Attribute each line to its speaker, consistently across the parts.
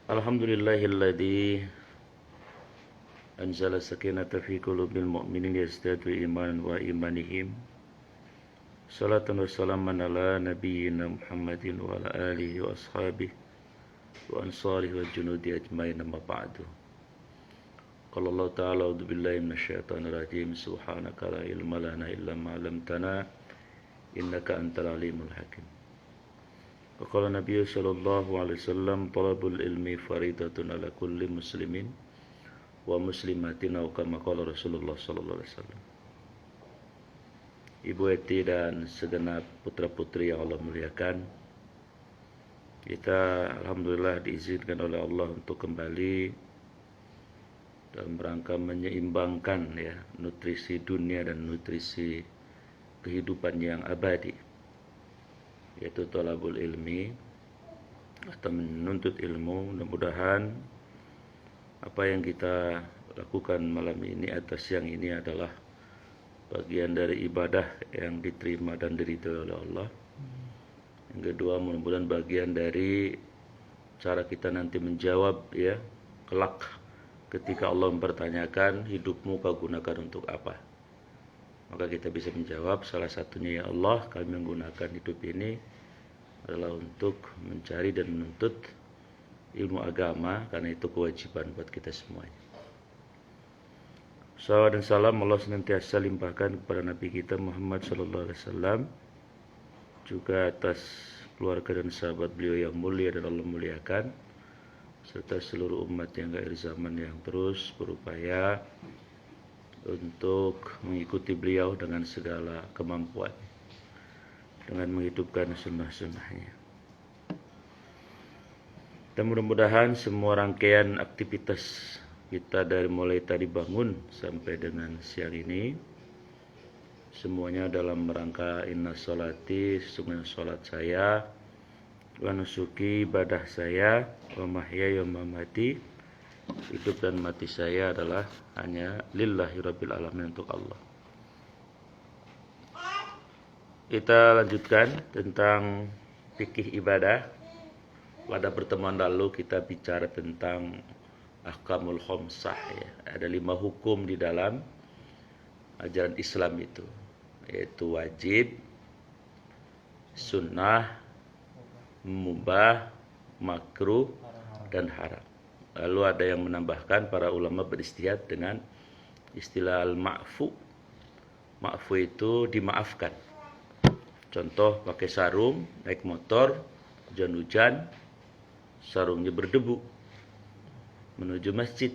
Speaker 1: Alhamdulillahilladzi anzala sakinata fi qulubil mu'minin yazdadu imanan wa imanihim. Salatan wa salaman ala nabiyyina Muhammadin wa ala alihi wa ashabihi wa ansarihi wa junudi ajmain, amma ba'du. Qala Allah ta'ala a'udzu billahi minasyaitonir rajim. Subhanaka la ilma lana illa ma 'allamtana innaka antal alimul hakim. Qala Nabi sallallahu alaihi wasallam, talabul ilmi faridatun ala kulli muslimin wa muslimatin, atau kama qala Rasulullah sallallahu alaihi wasallam. Ibu Eti dan segenap putra-putri yang Allah muliakan, kita alhamdulillah diizinkan oleh Allah untuk kembali dalam rangka menyeimbangkan nutrisi dunia dan nutrisi kehidupan yang abadi, yaitu thalabul ilmi atau menuntut ilmu. Mudah-mudahan apa yang kita lakukan malam ini atau siang ini adalah bagian dari ibadah yang diterima dan diridhoi oleh Allah. Yang kedua, mudah-mudahan bagian dari cara kita nanti menjawab kelak ketika Allah mempertanyakan, hidupmu kau gunakan untuk apa? Maka kita bisa menjawab, salah satunya, ya Allah, kami menggunakan hidup ini adalah untuk mencari dan menuntut ilmu agama, karena itu kewajiban buat kita semuanya. Salawat dan salam Allah senantiasa limpahkan kepada Nabi kita Muhammad sallallahu alaihi wasallam, juga atas keluarga dan sahabat beliau yang mulia dan Allah muliakan, serta seluruh umat yang akhir zaman yang terus berupaya untuk mengikuti beliau dengan segala kemampuan, dengan menghidupkan sunnah-sunnahnya. Dan mudah-mudahan semua rangkaian aktivitas kita dari mulai tadi bangun sampai dengan siang ini, semuanya dalam rangka inna sholati, sesungguhnya sholat saya, wa nusuki, ibadah saya, wa mahyaya wa mamati, hidup dan mati saya adalah hanya lillahi rabbil alamin, untuk Allah. Kita lanjutkan tentang fikih ibadah. Pada pertemuan lalu kita bicara tentang ahkamul khamsah, Ada 5 hukum di dalam ajaran Islam itu, yaitu wajib, sunnah, mubah, makruh, dan haram. Lalu ada yang menambahkan, para ulama beristihad dengan istilah al-ma'fu. Ma'fu itu dimaafkan. Contoh, pakai sarung, naik motor, hujan-hujan, sarungnya berdebu, menuju masjid.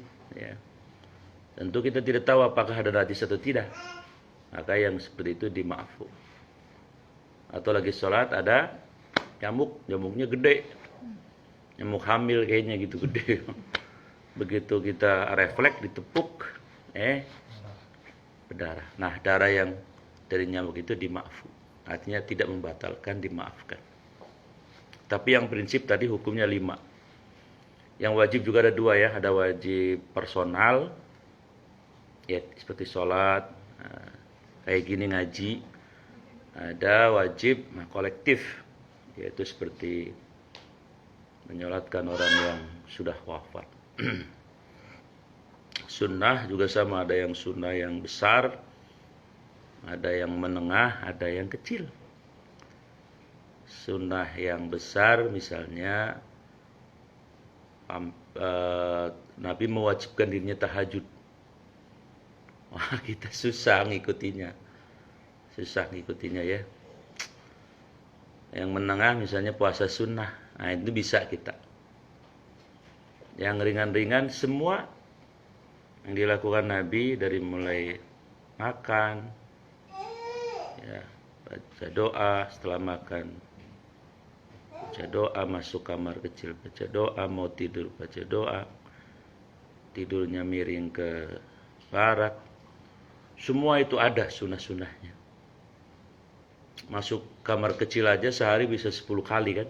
Speaker 1: Tentu kita tidak tahu apakah ada hadis atau tidak. Maka yang seperti itu dima'fu. Atau lagi sholat ada nyamuknya gede. Nyamuk hamil kayaknya gitu, gede. Begitu kita refleks ditepuk, berdarah. Nah, darah yang dari nyamuk itu dima'fu. Artinya tidak membatalkan, dimaafkan. Tapi yang prinsip tadi hukumnya 5. Yang wajib juga ada 2 Ada wajib personal, seperti sholat, kayak gini ngaji. Ada wajib kolektif, yaitu seperti menyolatkan orang yang sudah wafat. Sunnah juga sama, ada yang sunnah yang besar, ada yang menengah, ada yang kecil. Sunnah yang besar misalnya Nabi mewajibkan dirinya tahajud. Wah, kita susah ngikutinya ya. Yang menengah misalnya puasa sunnah, nah itu bisa kita. Yang ringan-ringan semua yang dilakukan Nabi, dari mulai makan, baca doa setelah makan, baca doa, masuk kamar kecil baca doa, mau tidur baca doa, tidurnya miring ke barat, semua itu ada sunnah-sunnahnya. Masuk kamar kecil aja sehari bisa 10 kali kan.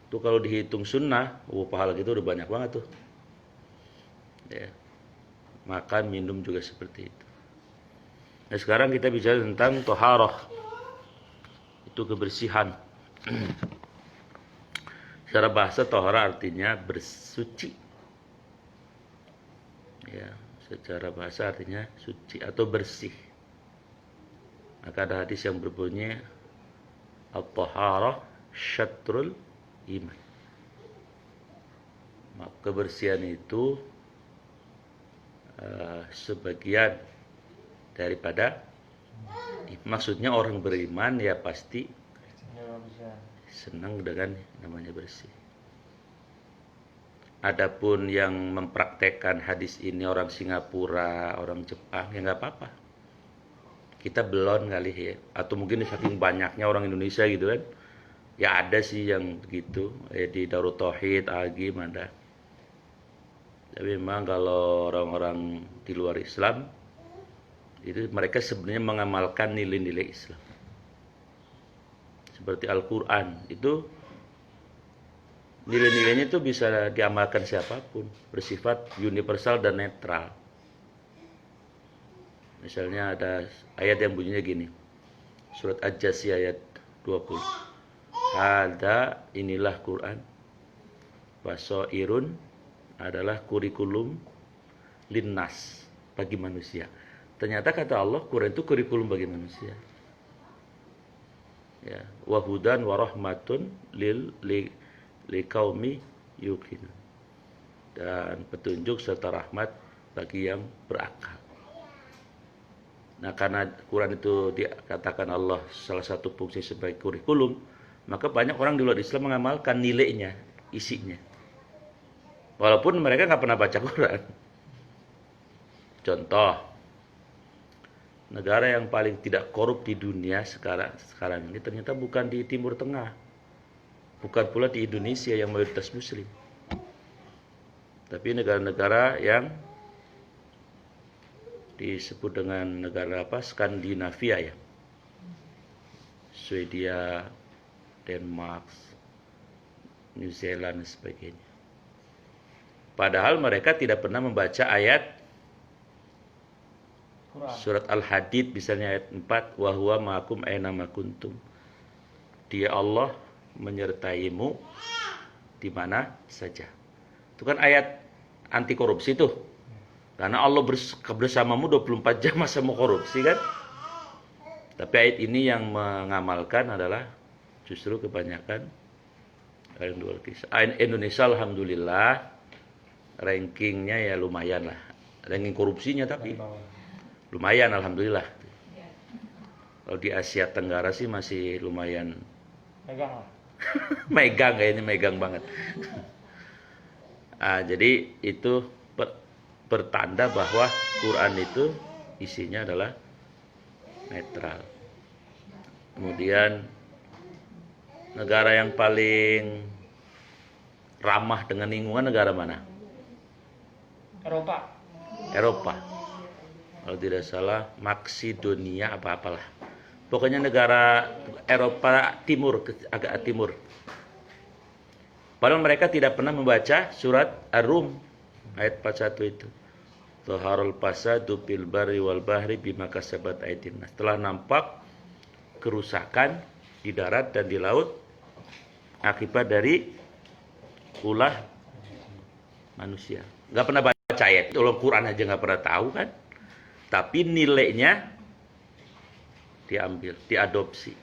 Speaker 1: Itu kalau dihitung sunnah, pahala kita udah banyak banget tuh. Makan, minum juga seperti itu. Nah, sekarang kita bicara tentang toharoh, itu kebersihan. Secara bahasa tohara artinya bersuci. Ya, secara bahasa artinya suci atau bersih. Maka ada hadis yang berbunyi at-taharah syatrul iman. Maka kebersihan itu sebagian daripada, maksudnya orang beriman ya pasti senang dengan namanya bersih. Adapun yang mempraktekkan hadis ini orang Singapura, orang Jepang, ya nggak apa-apa. Kita belum kali ya, atau mungkin saking banyaknya orang Indonesia gitu kan. Ya ada sih yang begitu, di Darut Tauhid, Agim ada. Tapi memang kalau orang-orang di luar Islam, itu mereka sebenarnya mengamalkan nilai-nilai Islam. Seperti Al-Quran, itu nilai-nilainya itu bisa diamalkan siapapun, bersifat universal dan netral. Misalnya ada ayat yang bunyinya gini, surat Aj-Jasiyah ayat 20. Ada inilah Quran, basairun adalah kurikulum linnas, bagi manusia. Ternyata kata Allah, Quran itu kurikulum bagi manusia. Ya, wahudan warahmatun liqaumi yuqinun, dan petunjuk serta rahmat bagi yang berakal. Nah, karena Quran itu dikatakan Allah salah satu fungsi sebagai kurikulum, maka banyak orang di luar Islam mengamalkan nilainya, isinya. Walaupun mereka nggak pernah baca Quran. Contoh, negara yang paling tidak korup di dunia sekarang ini ternyata bukan di Timur Tengah, bukan pula di Indonesia yang mayoritas Muslim, tapi negara-negara yang disebut dengan negara apa, Skandinavia ya, Swedia, Denmark, New Zealand dan sebagainya. Padahal mereka tidak pernah membaca ayat surat Al-Hadid misalnya ayat 4, wa huwa ma'akum aina ma kuntum. Dia Allah menyertaimu di mana saja. Itu kan ayat anti korupsi tuh. Karena Allah bersamamu 24 jam, masa mau korupsi kan? Tapi ayat ini yang mengamalkan adalah justru kebanyakan orang luar kisah. Indonesia alhamdulillah rankingnya ya lumayan lah. Ranking korupsinya tapi lumayan alhamdulillah. Kalau di Asia Tenggara sih masih lumayan
Speaker 2: Megang lah.
Speaker 1: megang, kayaknya megang banget. Jadi itu pertanda bahwa Quran itu isinya adalah netral. Kemudian negara yang paling ramah dengan lingkungan negara mana? Eropa. Kalau tidak salah Maksidonia apa-apalah. Pokoknya negara Eropa timur, agak timur. Padahal mereka tidak pernah membaca surat Ar-Rum ayat 41 itu. Zaharul fasadu fil barri wal bahri bima kasabat aydin nas. Telah nampak kerusakan di darat dan di laut akibat dari ulah manusia. Gak pernah baca ayat itu, Al-Quran aja gak pernah tahu kan. Tapi nilainya diambil, diadopsi.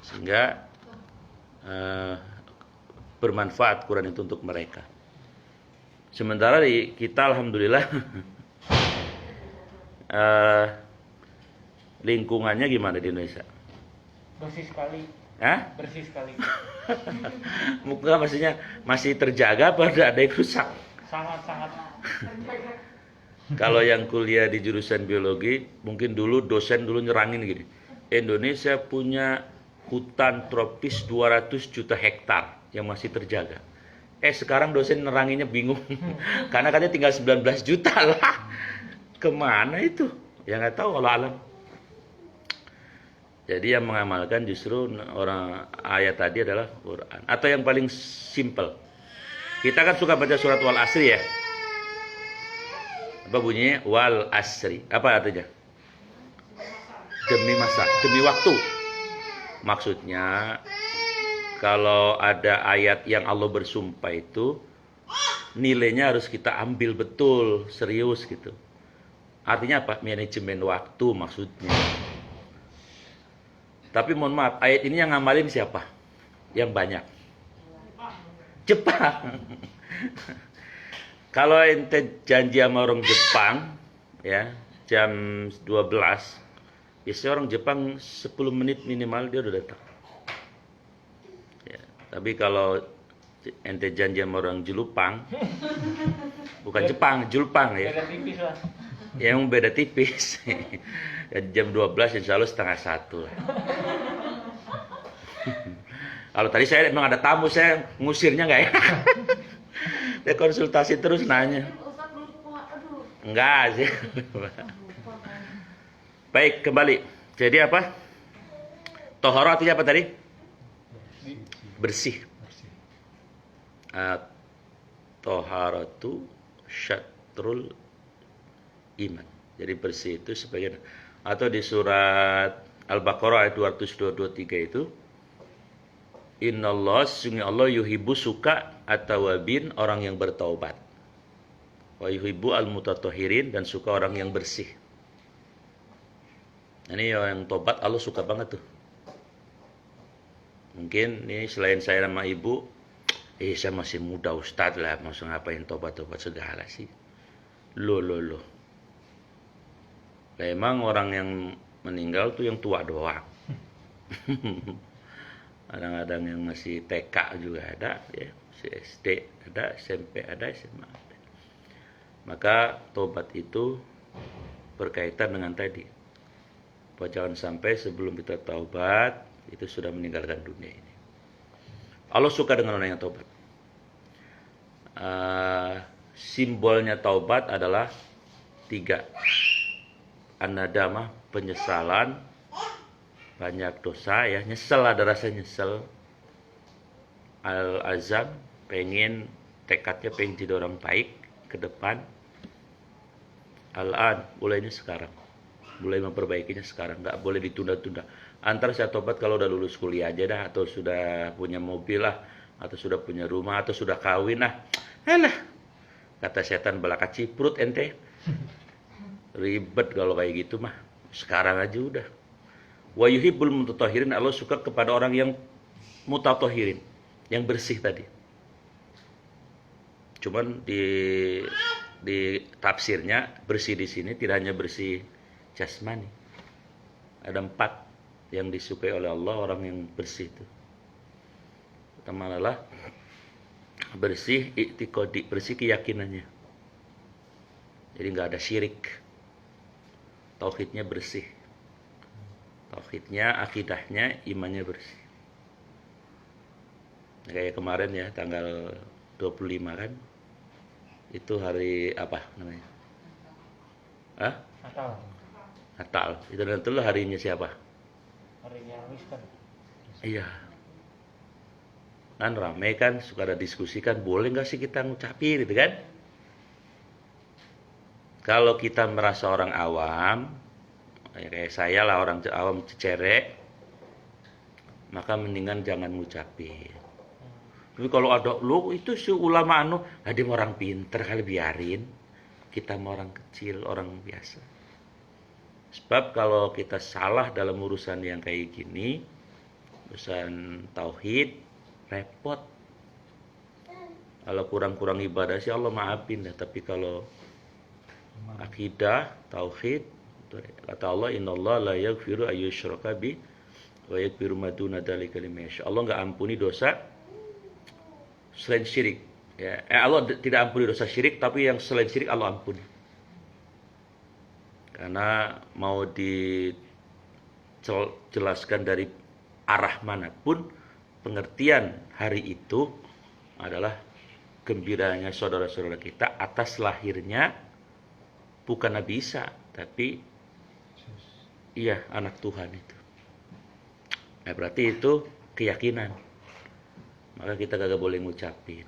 Speaker 1: Sehingga bermanfaat Quran itu untuk mereka. Sementara di kita alhamdulillah lingkungannya gimana di Indonesia?
Speaker 2: Bersih sekali.
Speaker 1: Hah?
Speaker 2: Bersih sekali.
Speaker 1: Muka maksudnya masih terjaga apa ada yang rusak?
Speaker 2: Sangat-sangat.
Speaker 1: Kalau yang kuliah di jurusan biologi, mungkin dulu dosen dulu nyerangin gini. Indonesia punya hutan tropis 200 juta hektar yang masih terjaga. Sekarang dosen neranginnya bingung. Karena katanya tinggal 19 juta lah. Kemana itu? Ya nggak tahu, Allah alam. Jadi yang mengamalkan justru orang ayat tadi adalah Quran. Atau yang paling simple. Kita kan suka baca surat Wal Asri ya. Apa bunyinya? Wal Asri. Apa artinya? Demi masa, demi waktu. Maksudnya kalau ada ayat yang Allah bersumpah itu nilainya harus kita ambil betul, serius gitu. Artinya apa? Manajemen waktu maksudnya. Tapi mohon maaf, ayat ini yang ngamalin siapa? Yang banyak. Jepang. Kalau ente janji sama orang Jepang, ya, jam 12, biasanya orang Jepang 10 menit minimal dia udah datang. Ya, tapi kalau ente janji sama orang Jelupang, bukan Jepang, Julpang ya.
Speaker 2: Beda tipis lah.
Speaker 1: Ya, emang beda tipis. Ya, jam 12 insya Allah setengah 1 lah. Kalau tadi saya memang ada tamu, saya ngusirnya nggak enak. Dia konsultasi terus nanya. Enggak sih. Baik, kembali. Jadi apa? Tohara artinya apa tadi? Bersih. Toharatu syatrul iman. Jadi bersih itu sebagian. Atau di surat Al-Baqarah ayat 223 itu, Innallah, sesungguhnya Allah yuhibbu suka at-tawabin, orang yang bertaubat. Wa yuhibbu al-mutatahhirin, dan suka orang yang bersih. Ini yang tobat Allah suka banget tuh. Mungkin ini selain saya sama ibu, saya masih muda Ustadz lah, masuk ngapain tobat-tobat segala sih. Loh. Nah, emang orang yang meninggal tuh yang tua doang. Kadang-kadang yang masih TK juga ada, ya, masih SD ada, SMP ada, SMA ada. Maka tobat itu berkaitan dengan tadi. Jangan sampai sebelum kita taubat itu sudah meninggalkan dunia ini. Allah suka dengan orang yang taubat. Simbolnya taubat adalah 3. An-nadamah, penyesalan, banyak dosa ya, nyesel, ada rasa nyesel. Al-azam, tekadnya pengen jadi orang baik ke depan. Al-an, mulainya sekarang, mulai memperbaikinya sekarang, nggak boleh ditunda-tunda. Antara saya tobat kalau udah lulus kuliah aja dah, atau sudah punya mobil lah, atau sudah punya rumah, atau sudah kawin lah. Alah, kata setan belaka ciprut ente. Ribet kalau kayak gitu mah. Sekarang aja udah. Wa yuhibbul mutatahhirin, Allah suka kepada orang yang mutatahhirin, yang bersih tadi. Cuman di tafsirnya bersih di sini tidak hanya bersih jasmani. Ada 4 yang disukai oleh Allah orang yang bersih itu. Pertama adalah bersih i'tiqadi, bersih keyakinannya. Jadi nggak ada syirik. Tauhidnya bersih. Tauhidnya, akidahnya, imannya bersih. Kayak kemarin ya, tanggal 25 kan. Itu hari apa namanya? Hah? Natal. Itu Natal harinya siapa?
Speaker 2: Harinya Kristen.
Speaker 1: Iya. Kan rame kan, suka ada diskusi kan, boleh nggak sih kita ngucapin gitu kan? Kalau kita merasa orang awam, kayak saya lah, orang awam cecerek, maka mendingan jangan ngucapin. Tapi kalau ada, lo itu si ulama anu, dia orang pinter kali, biarin. Kita mau orang kecil, orang biasa. Sebab kalau kita salah dalam urusan yang kayak gini, urusan tauhid, repot. Kalau kurang-kurang ibadah sih Allah maafin dah. Tapi kalau akidah, tauhid, kata Allah, innallaha la yaghfiru ayyushraka bi wa yaghfiru ma duna dzalika liman yasha. Allah enggak ampuni dosa selain syirik. Ya, Allah tidak ampuni dosa syirik, tapi yang selain syirik Allah ampuni. Karena mau dijelaskan dari arah manapun, pengertian hari itu adalah gembiranya saudara-saudara kita atas lahirnya bukan Nabi Isa, tapi iya, anak Tuhan itu. Nah, berarti itu keyakinan. Maka kita kagak boleh ngucapin.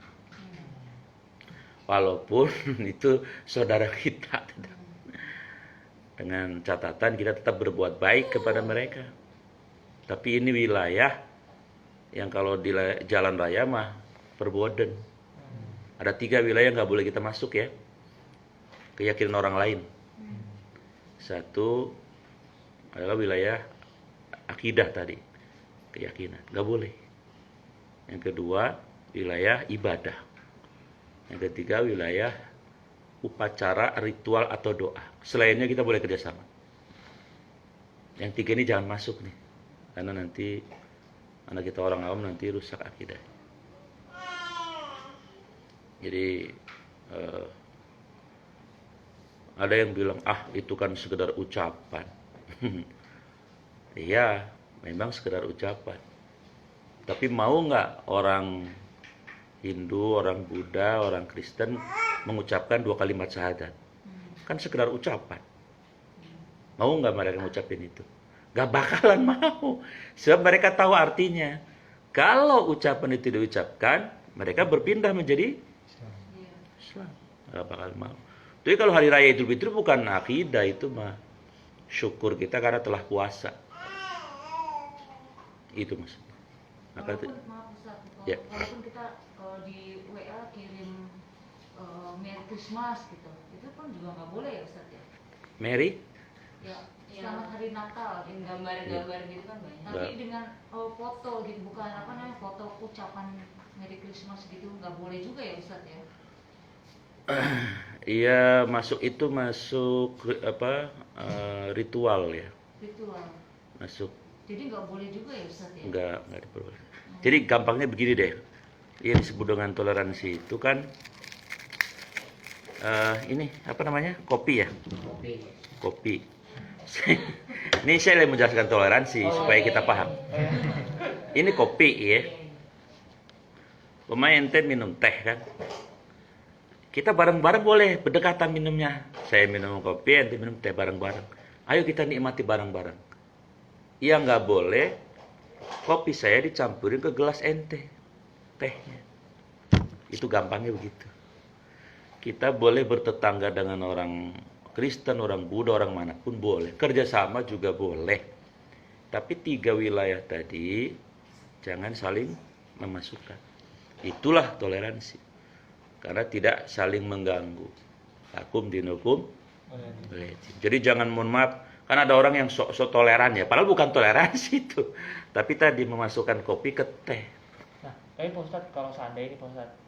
Speaker 1: Walaupun itu saudara kita. Dengan catatan kita tetap berbuat baik kepada mereka. Tapi ini wilayah Yang kalau di jalan raya mah perboden. Ada 3 wilayah nggak boleh kita masuk ya. Keyakinan orang lain. Satu adalah wilayah akidah tadi, keyakinan, nggak boleh. Yang kedua wilayah ibadah. Yang ketiga wilayah upacara, ritual atau doa. Selainnya kita boleh kerjasama. Yang 3 ini jangan masuk nih, karena nanti anak kita orang awam nanti rusak akidah. Jadi ada yang bilang itu kan sekedar ucapan. Iya, memang sekedar ucapan. Tapi mau nggak orang Hindu, orang Buddha, orang Kristen mengucapkan 2 kalimat syahadat? Kan sekedar ucapan. Mau nggak mereka ngucapin itu? Gak bakalan mau. Sebab mereka tahu artinya. Kalau ucapan itu diucapkan, mereka berpindah menjadi Islam. Gak bakal mau. Jadi kalau hari raya Idul Fitri bukan akidah, itu mah syukur kita karena telah puasa. Itu maksudnya. Maka
Speaker 3: Maaf Ustaz,
Speaker 1: ya.
Speaker 3: walaupun kita di WA kirim Merry Christmas gitu, itu pun juga nggak boleh ya Ustaz ya?
Speaker 1: Mary?
Speaker 3: Ya, selamat hari Natal, gitu.
Speaker 2: Gambar-gambar gitu kan banyak.
Speaker 3: Tapi dengan foto gitu, bukan apa namanya, foto ucapan Merry Christmas gitu, nggak boleh juga ya Ustaz ya?
Speaker 1: Iya, masuk ritual ya.
Speaker 3: Ritual.
Speaker 1: Masuk.
Speaker 3: Jadi nggak boleh juga ya Ustaz ya?
Speaker 1: Enggak diperbolehkan. Jadi gampangnya begini deh. Yang disebut dengan toleransi itu kan ini apa namanya? Kopi ya. Kopi. Ini saya lagi menjelaskan toleransi supaya kita paham. Ini kopi ya. Pemain ente minum teh kan. Kita bareng-bareng boleh berdekatan minumnya. Saya minum kopi, ente minum teh bareng-bareng. Ayo kita nikmati bareng-bareng. Yang nggak boleh kopi saya dicampurin ke gelas ente tehnya. Itu gampangnya begitu. Kita boleh bertetangga dengan orang Kristen, orang Buddha, orang manapun boleh. Kerjasama juga boleh. Tapi 3 wilayah tadi jangan saling memasukkan. Itulah toleransi. Karena tidak saling mengganggu. Lakum dinukum. Jadi jangan, mohon maaf, kan ada orang yang sok toleran ya. Padahal bukan toleransi itu. Tapi tadi memasukkan kopi ke teh.
Speaker 2: Nah, tapi Pak Ustadz, kalau seandainya Pak Ustadz,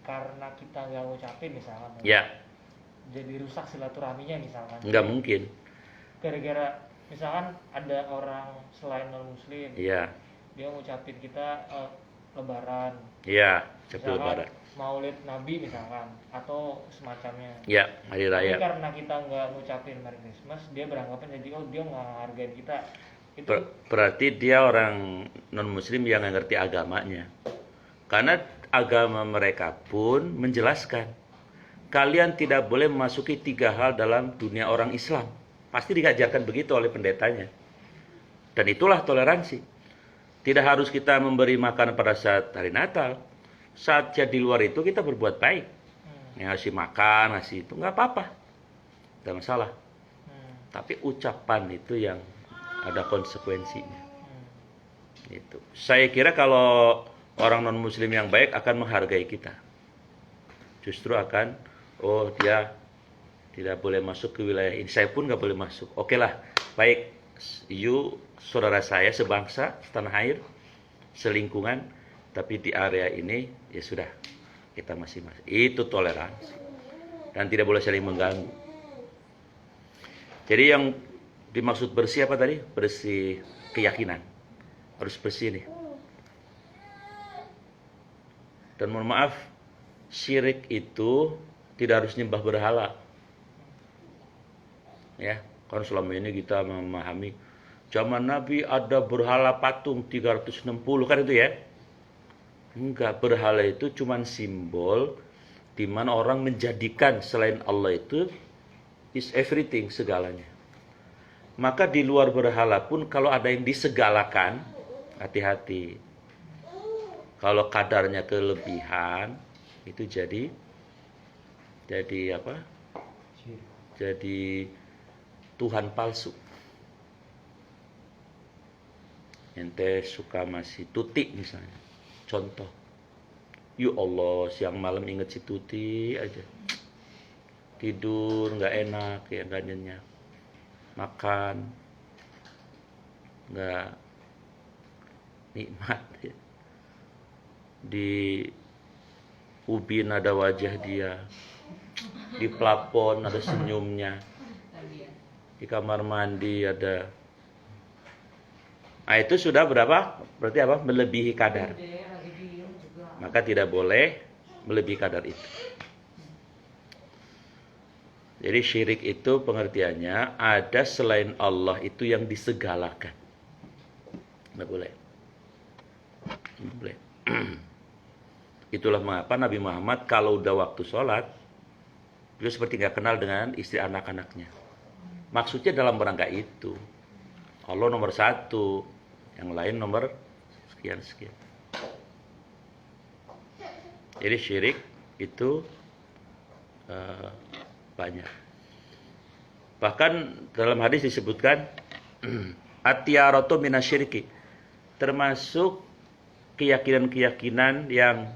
Speaker 2: karena kita nggak ngucapin misalkan,
Speaker 1: Ya,
Speaker 2: jadi rusak silaturahminya misalkan.
Speaker 1: nggak mungkin.
Speaker 2: Gara-gara misalkan ada orang selain non Muslim,
Speaker 1: Iya,
Speaker 2: dia ngucapin kita Lebaran,
Speaker 1: iya, Sabtu
Speaker 2: misalkan
Speaker 1: Lebaran.
Speaker 2: Maulid Nabi misalkan, atau semacamnya.
Speaker 1: Ya, hari
Speaker 2: Tapi
Speaker 1: raya.
Speaker 2: karena kita nggak ngucapin Merry Christmas, dia beranggapan jadi dia nggak hargain kita. Itu
Speaker 1: Berarti dia orang non Muslim yang nggak ngerti agamanya. Karena agama mereka pun menjelaskan, kalian tidak boleh memasuki 3 hal dalam dunia orang Islam. Pasti diajarkan begitu oleh pendetanya. Dan itulah toleransi. Tidak harus kita memberi makan pada saat hari Natal. Saat di luar itu kita berbuat baik. Ngasih makan, ngasih itu nggak apa-apa. Tidak masalah. Tapi ucapan itu yang ada konsekuensinya. Itu. Saya kira kalau orang non Muslim yang baik akan menghargai kita. Justru akan, dia tidak boleh masuk ke wilayah ini. Saya pun nggak boleh masuk. Oke lah, baik. You saudara saya sebangsa, setanah air, selingkungan, tapi di area ini ya sudah kita masing-masing. Itu toleransi dan tidak boleh saling mengganggu. Jadi yang dimaksud bersih apa tadi? Bersih keyakinan. Harus bersih nih. Dan mohon maaf, syirik itu tidak harus nyembah berhala. Ya, kan selama ini kita memahami zaman Nabi ada berhala patung 360 kan itu ya. Enggak, berhala itu cuma simbol di mana orang menjadikan selain Allah itu is everything, segalanya. Maka di luar berhala pun kalau ada yang disegalakan, hati-hati. Kalau kadarnya kelebihan, itu jadi apa? Jadi Tuhan palsu. ente suka masih Tuti misalnya, contoh, ya Allah siang malam inget si Tuti aja, tidur nggak enak ya, nggak nyenyak, makan nggak nikmat ya. Di ubin ada wajah dia, di plafon ada senyumnya, di kamar mandi ada. Nah itu sudah berapa? Berarti apa? Melebihi kadar. Maka tidak boleh melebihi kadar itu. Jadi syirik itu pengertiannya ada selain Allah itu yang disegalakan. Nggak boleh. Nggak boleh. Itulah mengapa Nabi Muhammad kalau udah waktu sholat, beliau seperti nggak kenal dengan istri anak-anaknya. Maksudnya dalam rangka itu, Allah nomor satu, yang lain nomor sekian-sekian. Jadi syirik itu banyak. Bahkan dalam hadis disebutkan at-tiyaratu minasyirki, termasuk keyakinan-keyakinan yang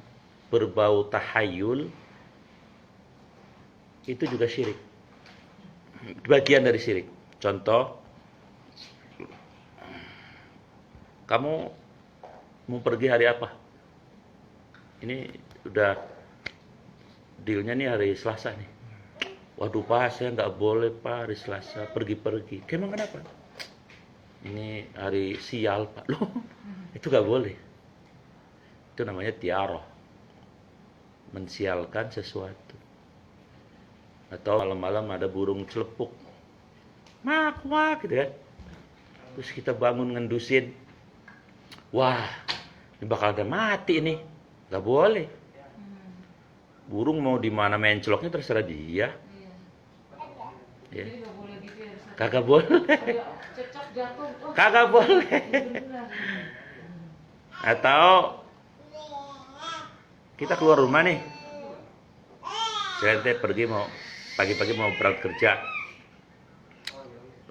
Speaker 1: berbau tahayul itu juga syirik. Bagian dari syirik. Contoh, kamu mau pergi hari apa? Ini udah dealnya nih hari Selasa nih. Waduh Pak, saya nggak boleh Pak hari Selasa pergi-pergi. Emang kenapa? Ini hari sial Pak. Loh, itu nggak boleh. Itu namanya tiaroh, mensialkan sesuatu. Atau malam-malam ada burung celepuk, mak gitu kan. Terus kita bangun ngendusin, wah ini bakal ada mati ini, nggak boleh. Burung mau di mana menceloknya terserah dia. Ya. Kagak boleh. Kagak boleh. Atau kita keluar rumah nih, saya pergi mau pagi-pagi mau berangkat kerja.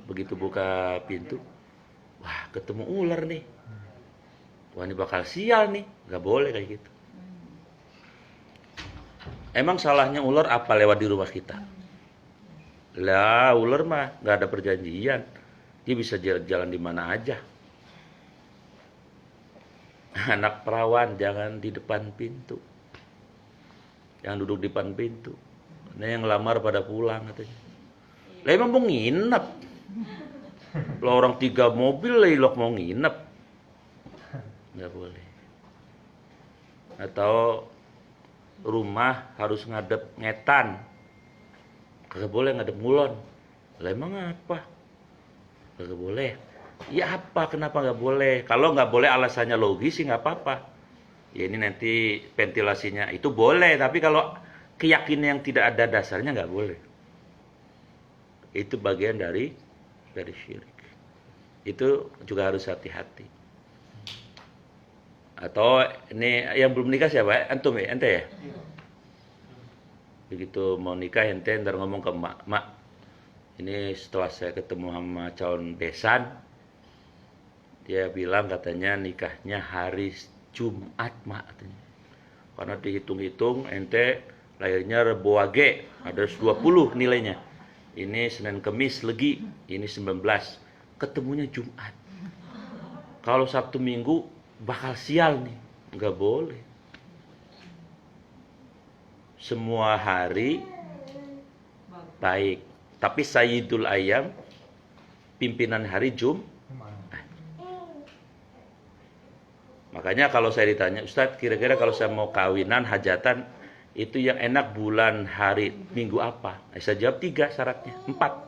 Speaker 1: Begitu buka pintu, wah ketemu ular nih. Wah ini bakal sial nih, nggak boleh kayak gitu. Emang salahnya ular apa lewat di rumah kita? Lah ular mah nggak ada perjanjian, dia bisa jalan di mana aja. Anak perawan jangan di depan pintu, jangan duduk di depan pintu. Nah yang lamar pada pulang katanya. Lah emang mau nginep? Lah orang 3 mobil lah mau nginep, nggak boleh. Atau rumah harus ngadep ngetan, kagak boleh ngadep ngulon. Lah emang apa? Kagak boleh. Ya apa? Kenapa nggak boleh? Kalau nggak boleh alasannya logis sih nggak apa-apa. Ya ini nanti ventilasinya itu boleh, tapi kalau keyakinan yang tidak ada dasarnya nggak boleh. Itu bagian dari syirik. Itu juga harus hati-hati. Atau ini yang belum nikah siapa? Antum ya? Ente ya? Begitu mau nikah ente ntar ngomong ke mak, ini setelah saya ketemu sama calon besan, dia bilang katanya nikahnya hari Jumat mak katanya. Karena dihitung-hitung ente lahirnya Rebo Wage, ada 20 nilainya. Ini Senin Kemis Legi, ini 19. Ketemunya Jumat. Kalau Sabtu Minggu bakal sial nih, nggak boleh. Semua hari baik, tapi Sayyidul Ayyam, pimpinan hari Jumat. Makanya kalau saya ditanya, Ustadz kira-kira kalau saya mau kawinan, hajatan, itu yang enak bulan, hari, minggu apa? Saya jawab 3 syaratnya, 4.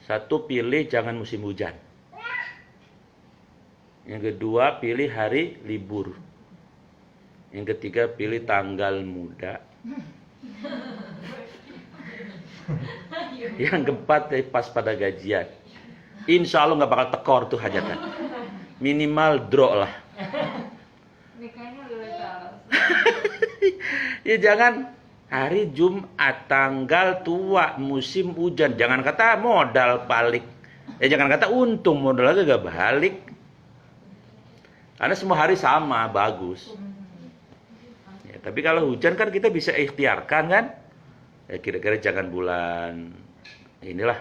Speaker 1: 1, pilih jangan musim hujan. Yang kedua, pilih hari libur. Yang ketiga, pilih tanggal muda. Yang keempat, pas pada gajian. Insya Allah nggak bakal tekor tuh hajatan. Minimal draw lah.
Speaker 3: Nikahnya legal.
Speaker 1: Ya jangan hari Jumat, tanggal tua, musim hujan. Jangan kata modal balik. Ya jangan kata untung, modal gak balik. Karena semua hari sama, bagus. Ya, tapi kalau hujan kan kita bisa ikhtiarkan kan? Ya, kira-kira jangan bulan inilah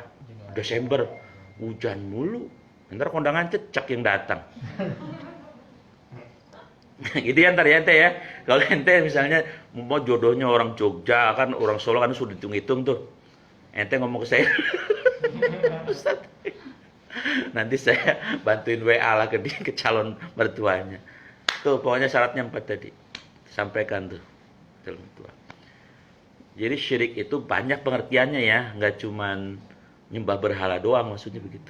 Speaker 1: Desember hujan mulu. Ntar kondangan cecak yang datang. Gitu ya ntar ya ente ya. Kalau ente misalnya mau jodohnya orang Jogja kan, orang Solo kan sudah hitung-hitung tuh. Ente ngomong ke saya. Ustaz, nanti saya bantuin WA lah ke dia, ke calon mertuanya. Tuh pokoknya syaratnya 4 tadi. Sampaikan tuh calon mertua. Jadi syirik itu banyak pengertiannya ya, nggak cuman nyembah berhala doang, maksudnya begitu.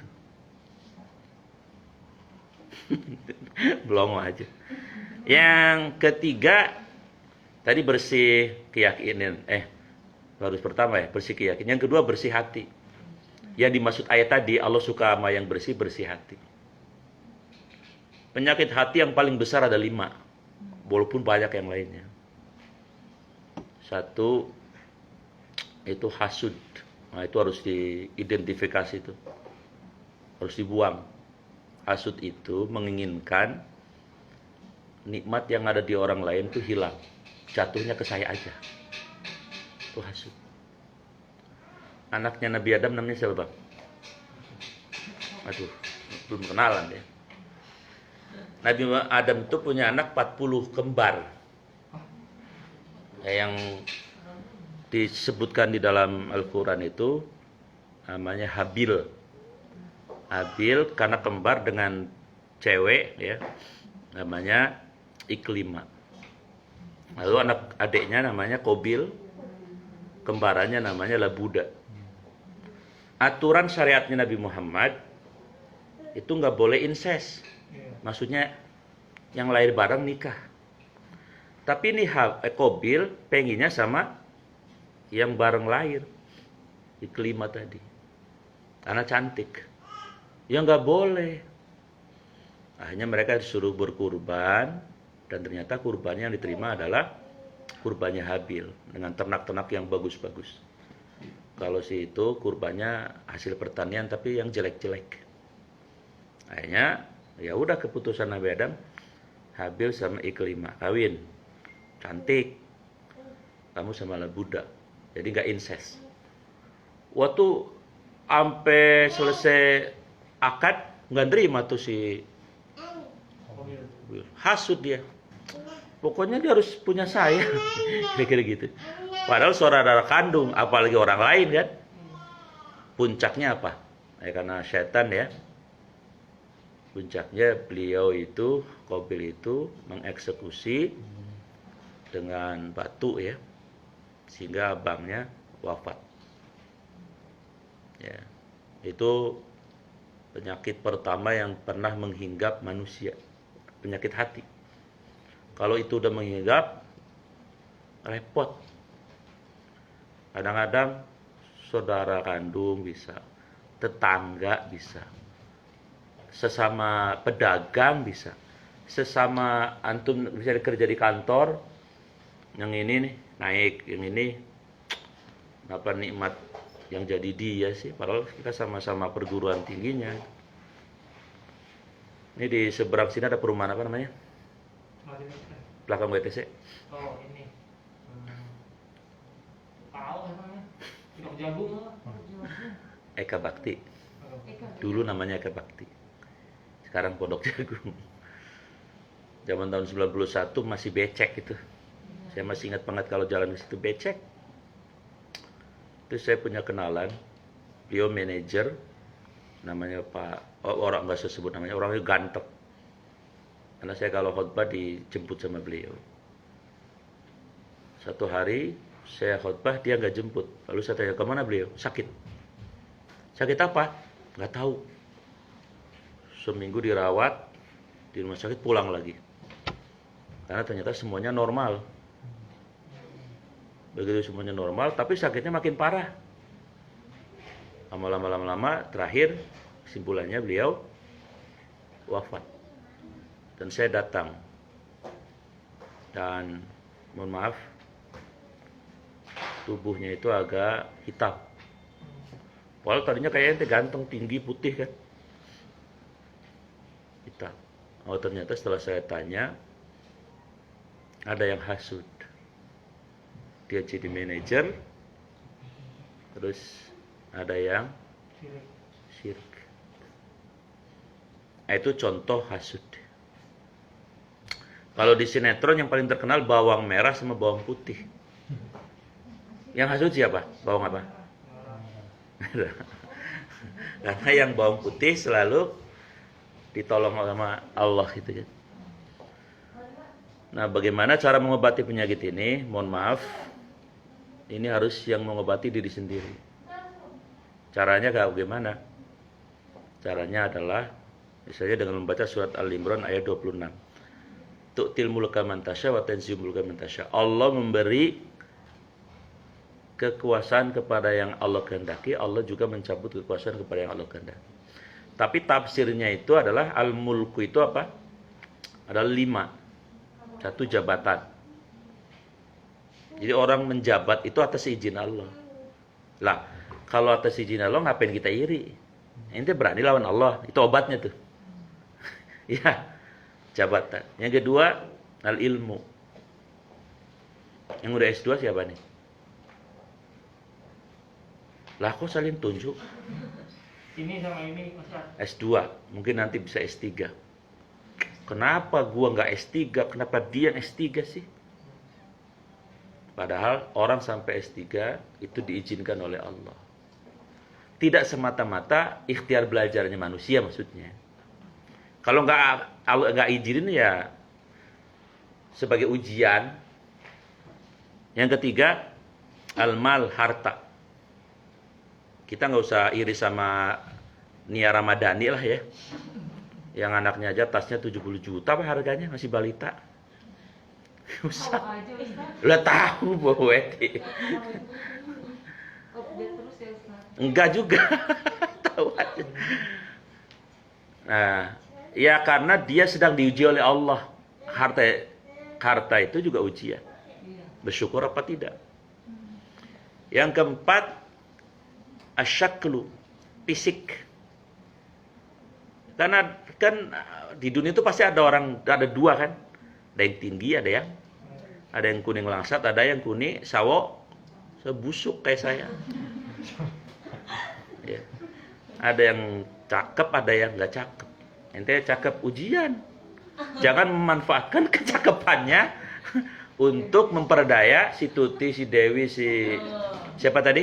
Speaker 1: Belum aja. Yang ketiga tadi bersih keyakinan. Baru pertama ya, bersih keyakinan. Yang kedua bersih hati. Yang dimaksud ayat tadi, Allah suka sama yang bersih hati. Penyakit hati yang paling besar ada 5. Walaupun banyak yang lainnya. 1 itu hasud. Nah, itu harus diidentifikasi itu. Harus dibuang. Hasud itu menginginkan nikmat yang ada di orang lain itu hilang. Jatuhnya ke saya aja. Itu hasud. Anaknya Nabi Adam namanya siapa, Bang? Aduh, belum kenalan ya. Nabi Adam itu punya anak 40 kembar. Yang disebutkan di dalam Al-Quran itu namanya Habil. Habil karena kembar dengan cewek ya, namanya Iklima. Lalu anak adiknya namanya Kobil, kembarannya namanya Labuda. Aturan syariatnya Nabi Muhammad itu nggak boleh incest. Maksudnya yang lahir bareng nikah. Tapi ini Kobil pengennya sama yang bareng lahir, Iklima tadi. Karena cantik. Ya nggak boleh. Akhirnya mereka disuruh berkurban, dan ternyata kurbannya yang diterima adalah kurbannya Habil dengan ternak-ternak yang bagus-bagus. Kalau si itu kurbannya hasil pertanian tapi yang jelek-jelek. Akhirnya ya udah keputusan Nabi Adam, Habil sama Iklima kawin. Cantik. Kamu sama Labuda. Jadi nggak incest. Waktu sampai selesai akad nggak terima tuh si hasud dia. Pokoknya dia harus punya saya. Kira-kira gitu. Padahal saudara kandung, apalagi orang lain kan. Puncaknya apa? Ya, karena setan ya. Puncaknya beliau itu, Kobil itu mengeksekusi dengan batu ya. Sehingga abangnya wafat. Ya. Itu penyakit pertama yang pernah menghinggap manusia. Penyakit hati. Kalau itu udah menghinggap, repot. Kadang-kadang saudara kandung bisa, tetangga bisa, sesama pedagang bisa, sesama antum bisa kerja di kantor, yang ini nih naik, yang ini apa nikmat yang jadi dia sih, padahal kita sama-sama perguruan tingginya. Ini di seberang sini ada perumahan apa namanya? Belakang WTC.
Speaker 2: Oh ini. Tahu namanya. Tidak jagung apa?
Speaker 1: Eka Bakti.
Speaker 3: Eka.
Speaker 1: Dulu namanya Eka Bakti. Sekarang Pondok Jagung. Zaman tahun 91 masih becek itu. Saya masih ingat banget kalau jalan ke situ becek. Terus saya punya kenalan, beliau manajer, namanya Pak, orang nggak saya sebut namanya, orangnya ganteng. Karena saya kalau khotbah dijemput sama beliau. Satu hari saya khotbah, dia nggak jemput. Lalu saya tanya, kemana beliau? Sakit. Sakit apa? Nggak tahu. Seminggu dirawat di rumah sakit, pulang lagi. Karena ternyata semuanya normal. Begitu semuanya normal, tapi sakitnya makin parah. Lama-lama terakhir kesimpulannya beliau wafat. Dan saya datang. Dan mohon maaf, tubuhnya itu agak hitam. Padahal tadinya kayaknya ganteng, tinggi, putih kan. Hitam. Oh ternyata setelah saya tanya, ada yang hasud. Dia jadi manajer, terus ada yang
Speaker 2: Sirik.
Speaker 1: syirik. Nah, itu contoh hasud. Kalau di sinetron yang paling terkenal bawang merah sama bawang putih. Yang hasud siapa? Bawang apa? Karena yang bawang putih selalu ditolong sama Allah gitu kan. Nah, bagaimana cara mengobati penyakit ini? Mohon maaf, ini harus yang mengobati diri sendiri. Caranya bagaimana? Caranya adalah misalnya dengan membaca surat Al-Imran ayat 26. Tu'til mulka man tasya wa tanzi'ul mulka man tasya. Allah memberi kekuasaan kepada yang Allah kehendaki, Allah juga mencabut kekuasaan kepada yang Allah kehendaki. Tapi tafsirnya itu adalah al-mulku itu apa? Adalah 5. Satu jabatan. Jadi orang menjabat itu atas izin Allah. Lah, kalau atas izin Allah ngapain kita iri? Ente berani lawan Allah, itu obatnya tuh. Ya, jabatan. Yang kedua, al-ilmu. Yang udah S2 siapa nih? Lah kok saling tunjuk?
Speaker 2: Ini sama ini Ustaz.
Speaker 1: S2, mungkin nanti bisa S3. Kenapa gua nggak S3? Kenapa dia yang S3 sih? Padahal orang sampai S3 itu diizinkan oleh Allah. Tidak semata-mata ikhtiar belajarnya manusia maksudnya. Kalau nggak izinin ya sebagai ujian. Yang ketiga, al-mal, harta. Kita nggak usah iri sama Nia Ramadhani lah ya. Yang anaknya aja tasnya 70 juta apa harganya, masih balita. Usah.
Speaker 3: Tahu aja Ustaz.
Speaker 1: Lah tahu bahwa
Speaker 3: Update terus ya Ustaz.
Speaker 1: enggak juga. Tahu aja. Nah, ya karena dia sedang diuji oleh Allah. Harta itu juga ujian.
Speaker 3: Iya.
Speaker 1: Bersyukur apa tidak? Yang keempat, asyaklu, fisik. Karena kan di dunia itu pasti ada dua kan? Ada yang tinggi, ada yang kuning langsat, ada yang kuning sawo sebusuk kayak saya. Ya. Ada yang cakep, ada yang nggak cakep. Ente cakep ujian. Jangan memanfaatkan kecakapannya untuk memperdaya si Tuti, si Dewi, si siapa tadi?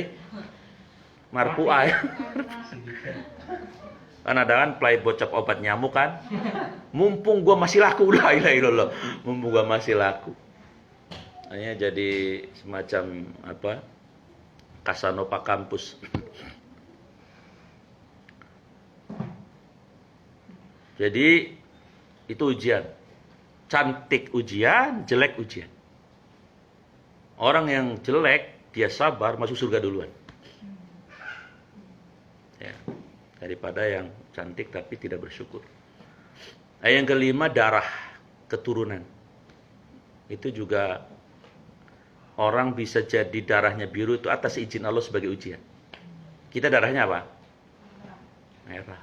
Speaker 1: Marpuah. Kan ada kan play bocap obat nyamuk kan. Mumpung gua masih laku, la ilaha illallah. Mumpung gua masih laku. Hanya jadi semacam apa? Casanova kampus. Jadi itu ujian. Cantik ujian, jelek ujian. Orang yang jelek dia sabar masuk surga duluan. Ya. Daripada yang cantik tapi tidak bersyukur. Nah, yang kelima, darah, keturunan. Itu juga orang bisa jadi darahnya biru itu atas izin Allah sebagai ujian. Kita darahnya apa? Merah.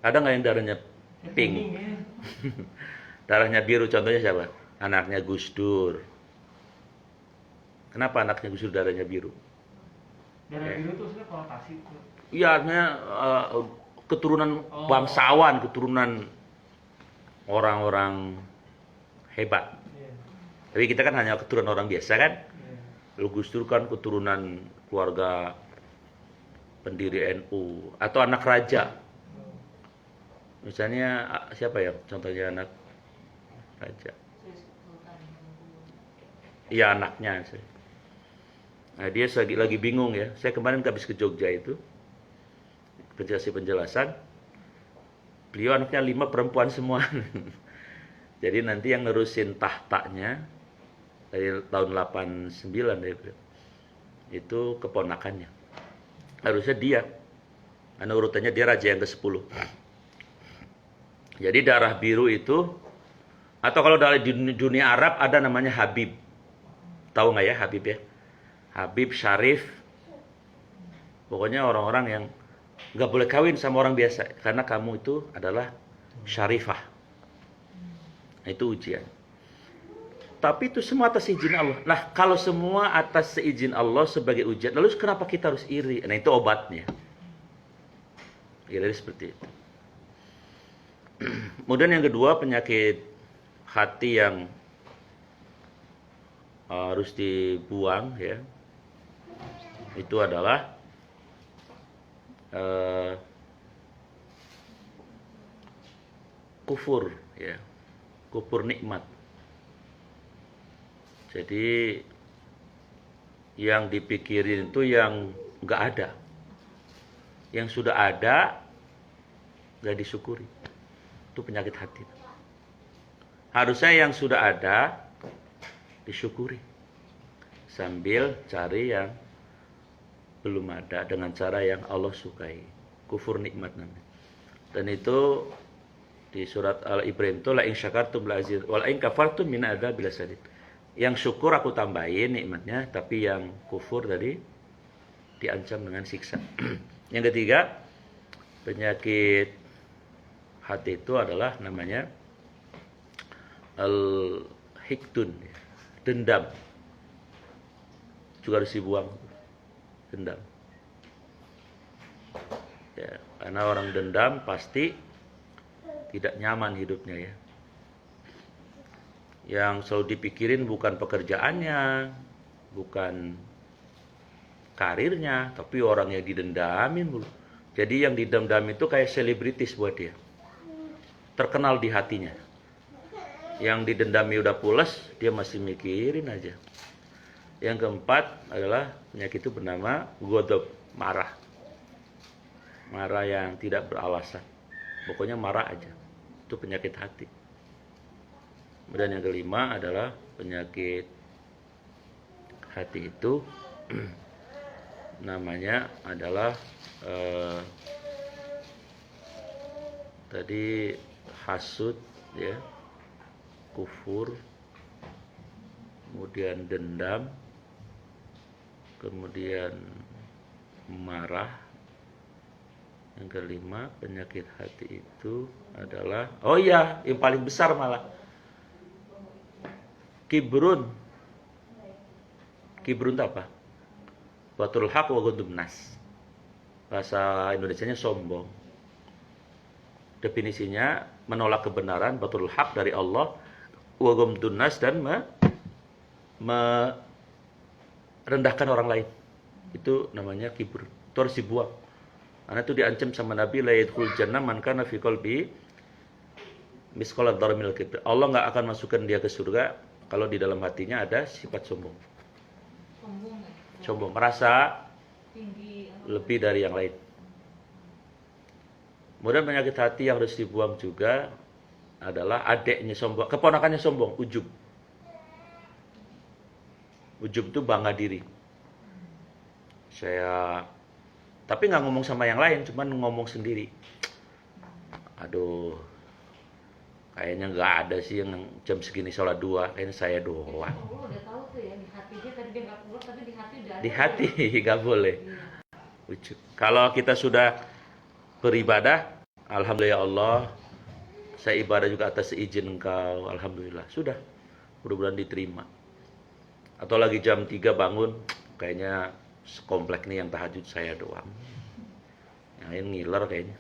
Speaker 1: Ada nggak yang darahnya pink? Darahnya biru, contohnya siapa? Anaknya Gus Dur. Kenapa anaknya Gus Dur darahnya biru?
Speaker 2: Darah biru tuh sebenarnya konotasi.
Speaker 1: Iya, artinya keturunan bangsawan, keturunan orang-orang hebat.
Speaker 2: Iya.
Speaker 1: Tapi kita kan hanya keturunan orang biasa kan?
Speaker 2: Iya.
Speaker 1: Lalu Gus Dur kan keturunan keluarga pendiri NU atau anak raja. Misalnya siapa ya contohnya anak raja? Iya anaknya. Nah, dia lagi bingung ya. Saya kemarin habis ke Jogja itu. Penjelasan. Beliau anaknya 5 perempuan semua. Jadi nanti yang nerusin tahtanya dari tahun 89 deh, itu keponakannya. Harusnya dia. Karena urutannya dia raja yang ke-10. Jadi darah biru itu, atau kalau dari dunia Arab ada namanya Habib. Tahu nggak ya Habib ya? Habib, Syarif. Pokoknya orang-orang yang nggak boleh kawin sama orang biasa. Karena kamu itu adalah syarifah. Itu ujian. Tapi itu semua atas izin Allah. Nah, kalau semua atas seizin Allah sebagai ujian, lalu kenapa kita harus iri? Nah, itu obatnya. Kira-kira seperti itu. Kemudian yang kedua, penyakit hati yang harus dibuang, ya. Itu adalah kufur, ya. Kufur nikmat. Jadi yang dipikirin itu yang nggak ada. Yang sudah ada nggak disyukuri. Itu penyakit hati. Harusnya yang sudah ada disyukuri. Sambil cari yang belum ada dengan cara yang Allah sukai. Kufur nikmat namanya. Dan itu di surat Al-Ibrahim itu la in syakartum la azid wa la in kafartum min adzabil sadid. Yang syukur aku tambahin nikmatnya, tapi yang kufur tadi diancam dengan siksa. Yang ketiga, penyakit hati itu adalah namanya al-hikdun, dendam. Juga harus dibuang, dendam. Ya, karena orang dendam pasti tidak nyaman hidupnya, ya. Yang selalu dipikirin bukan pekerjaannya, bukan karirnya, tapi orang yang didendamin dulu. Jadi yang didendam itu kayak selebritis buat dia. Terkenal di hatinya. Yang didendami udah pules, dia masih mikirin aja. Yang keempat adalah penyakit itu bernama ghadab, marah. Marah yang tidak beralasan. Pokoknya marah aja. Itu penyakit hati. Dan yang kelima adalah penyakit hati itu namanya adalah tadi hasud, ya, kufur, kemudian dendam, kemudian marah. Yang kelima penyakit hati itu adalah, oh iya, yang paling besar malah kibrun. Kibrun itu apa? Batrul haq wa ghamdun nas. Bahasa Indonesianya sombong. Definisinya menolak kebenaran, batrul haq dari Allah, wa ghamdun nas, dan merendahkan orang lain. Itu namanya kibr. Itu harus dibuang. Karena itu diancam sama Nabi, la yadkhul jannah man kana fi qalbi misqala dzarratin minal kibr. Allah enggak akan masukkan dia ke surga kalau di dalam hatinya ada sifat sombong. Sombong, merasa
Speaker 3: tinggi,
Speaker 1: lebih dari yang lain. Kemudian penyakit hati yang harus dibuang juga adalah adeknya sombong, keponakannya sombong, ujub. Ujub itu bangga diri. Tapi nggak ngomong sama yang lain, cuman ngomong sendiri. Aduh, kayaknya nggak ada sih yang jam segini sholat 2, kayaknya saya doang.
Speaker 3: Oh, udah tahu tuh ya, di hati dia tadi dia nggak keluar, tapi di hati udah ada.
Speaker 1: Di hati nggak boleh. Ujub. Kalau kita sudah beribadah, alhamdulillah Allah, saya ibadah juga atas izin Engkau, alhamdulillah, sudah, mudah-mudahan diterima. Atau lagi jam 3 bangun, kayaknya sekomplek nih yang tahajud saya doang, yang lain ngiler kayaknya.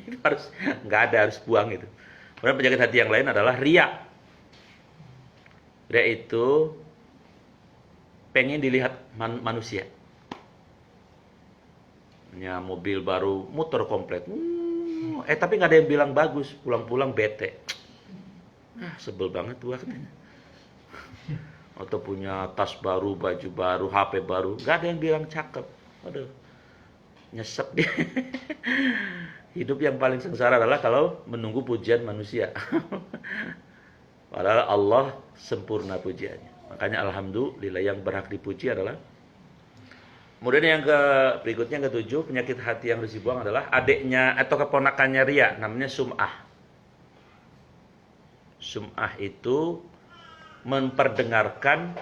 Speaker 1: Itu harus, nggak ada, harus buang itu. Kemudian penyakit hati yang lain adalah riya. Riya itu pengen dilihat manusia. Punya mobil baru, motor komplit, tapi nggak ada yang bilang bagus, pulang-pulang bete. Sebel banget tuh katanya. Atau punya tas baru, baju baru, HP baru, nggak ada yang bilang cakep. Aduh, nyesek dia. Hidup yang paling sengsara adalah kalau menunggu pujian manusia. Padahal Allah sempurna pujiannya. Makanya alhamdulillah, yang berhak dipuji adalah. Kemudian yang berikutnya, yang ketujuh, penyakit hati yang harus dibuang adalah adiknya atau keponakannya riya, namanya sum'ah. Sum'ah itu memperdengarkan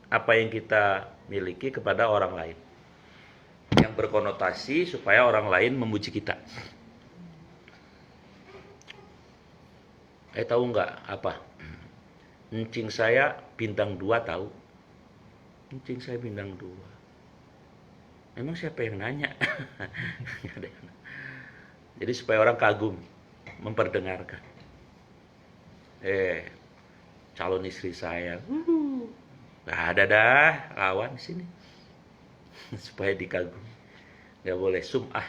Speaker 1: apa yang kita miliki kepada orang lain, yang berkonotasi supaya orang lain memuji kita. Tahu nggak apa? Encing saya bintang 2 tahu. Encing saya bintang 2. Emang siapa yang nanya? Nggak ada yang nanya. Jadi supaya orang kagum, memperdengarkan. Calon istri saya, nggak ada dah lawan sini. Supaya dikagumi. Nggak boleh sum'ah.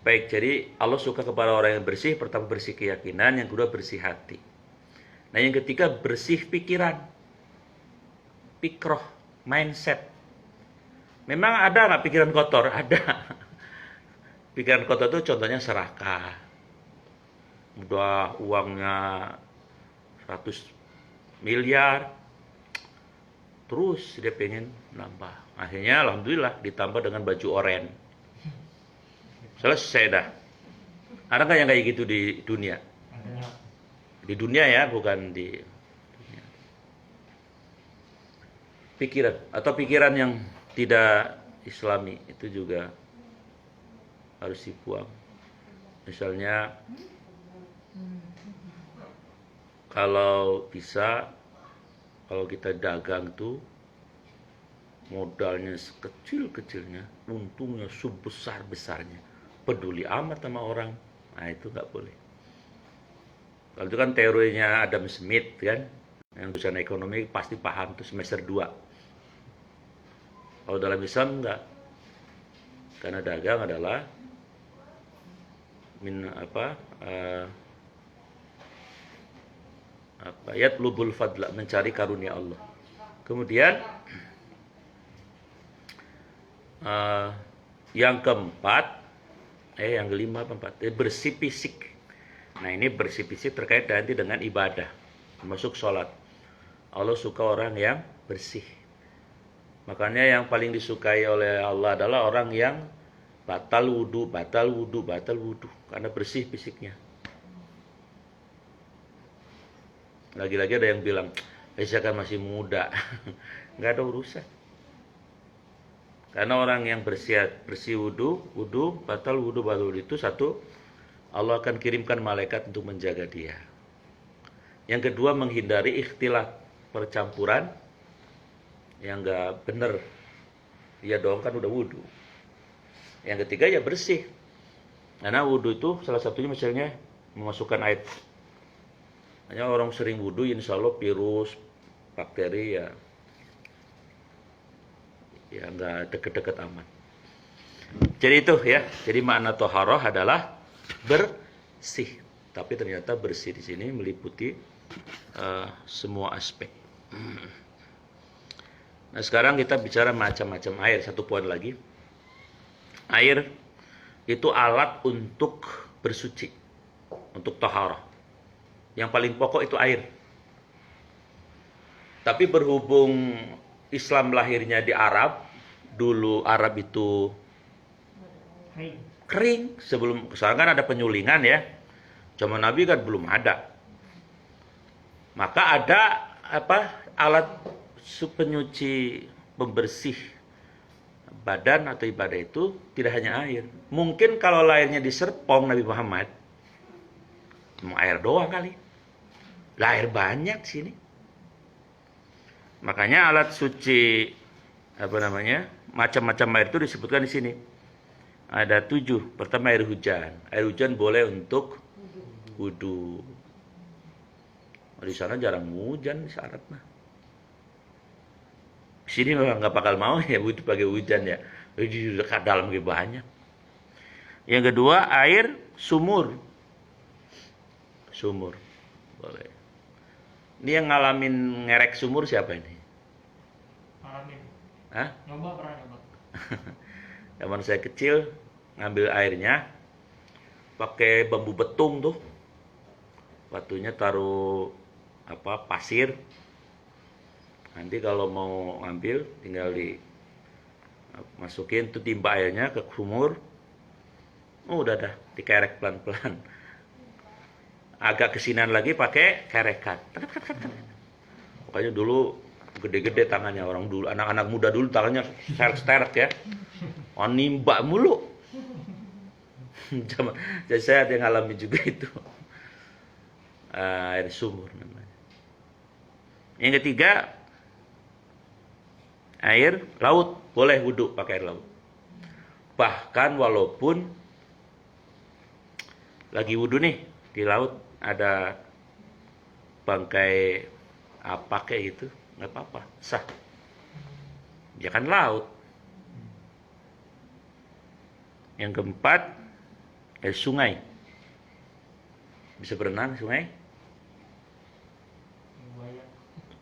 Speaker 1: Baik, jadi Allah suka kepada orang yang bersih. Pertama bersih keyakinan, yang kedua bersih hati. Nah yang ketiga bersih pikiran, pikroh, mindset. Memang ada nggak pikiran kotor? Ada. Pikiran kotor itu contohnya serakah. Udah uangnya 100 miliar, terus dia pengen nambah. Akhirnya alhamdulillah ditambah dengan baju oren. Selesai dah. Ada nggak yang kayak gitu di dunia?
Speaker 2: Ada.
Speaker 1: Di dunia ya, bukan di dunia. Pikiran atau pikiran yang tidak islami itu juga harus dibuang. Misalnya kalau bisa, kalau kita dagang tuh modalnya sekecil-kecilnya, untungnya sebesar-besarnya, peduli amat sama orang. Nah itu nggak boleh. Kalau itu kan teorinya Adam Smith kan, yang lulusan ekonomi pasti paham tuh semester 2. Kalau dalam Islam enggak. Karena dagang adalah yatlubul fadla, mencari karunia Allah. Kemudian yang keempat, yang kelima apa empat? Bersih fisik. Nah ini bersih fisik terkait nanti dengan ibadah, termasuk sholat. Allah suka orang yang bersih. Makanya yang paling disukai oleh Allah adalah orang yang batal wudu, karena bersih fisiknya. Lagi-lagi ada yang bilang, saya kan masih muda. Nggak ada urusan. Karena orang yang bersih batal wudu itu satu, Allah akan kirimkan malaikat untuk menjaga dia. Yang kedua, menghindari ikhtilat, percampuran yang nggak benar. Dia doang kan udah wudu. Yang ketiga ya bersih. Karena wudu itu salah satunya misalnya memasukkan air. Hanya orang sering wudu, insya Allah virus, bakteri ya nggak deket-deket aman. Jadi itu ya. Jadi makna toharoh adalah bersih. Tapi ternyata bersih di sini meliputi semua aspek. Nah sekarang kita bicara macam-macam air. Satu poin lagi. Air itu alat untuk bersuci, untuk toharoh. Yang paling pokok itu air. Tapi berhubung Islam lahirnya di Arab, dulu Arab itu kering. Sekarang kan ada penyulingan ya. Zaman Nabi kan belum ada. Maka ada alat penyuci, pembersih badan atau ibadah itu tidak hanya air. Mungkin kalau lahirnya di Serpong Nabi Muhammad, mau air doang kali. Lah air banyak sini. Makanya alat suci macam-macam air itu disebutkan di sini. Ada 7. Pertama air hujan. Air hujan boleh untuk wudu. Di sana jarang hujan di Arab mah. Sini memang nggak bakal mau ya wudu pakai hujan ya. Di dekat dalam lebih banyak. Yang kedua air sumur. Sumur boleh. Ini yang ngalamin ngerek sumur siapa ini?
Speaker 2: Ngalamin.
Speaker 1: Hah?
Speaker 2: Pernah nyoba.
Speaker 1: Zaman saya kecil ngambil airnya pakai bambu betung tuh. Batunya taruh pasir. Nanti kalau mau ngambil tinggal masukin tuh timba airnya ke sumur. Udah dah dikerek pelan-pelan. Agak kesinan lagi pakai kerekan. Pokoknya dulu gede-gede tangannya orang dulu. Anak-anak muda dulu tangannya seret-seret ya. Nimba mulu. Jadi saya ada yang ngalami juga itu. air sumur namanya. Yang ketiga, air laut, boleh wudhu pakai air laut. Bahkan walaupun lagi wudhu nih di laut ada bangkai apa kayak gitu, nggak apa-apa, sah. Ya kan laut. Yang keempat, air sungai. Bisa berenang sungai?
Speaker 2: Banyak.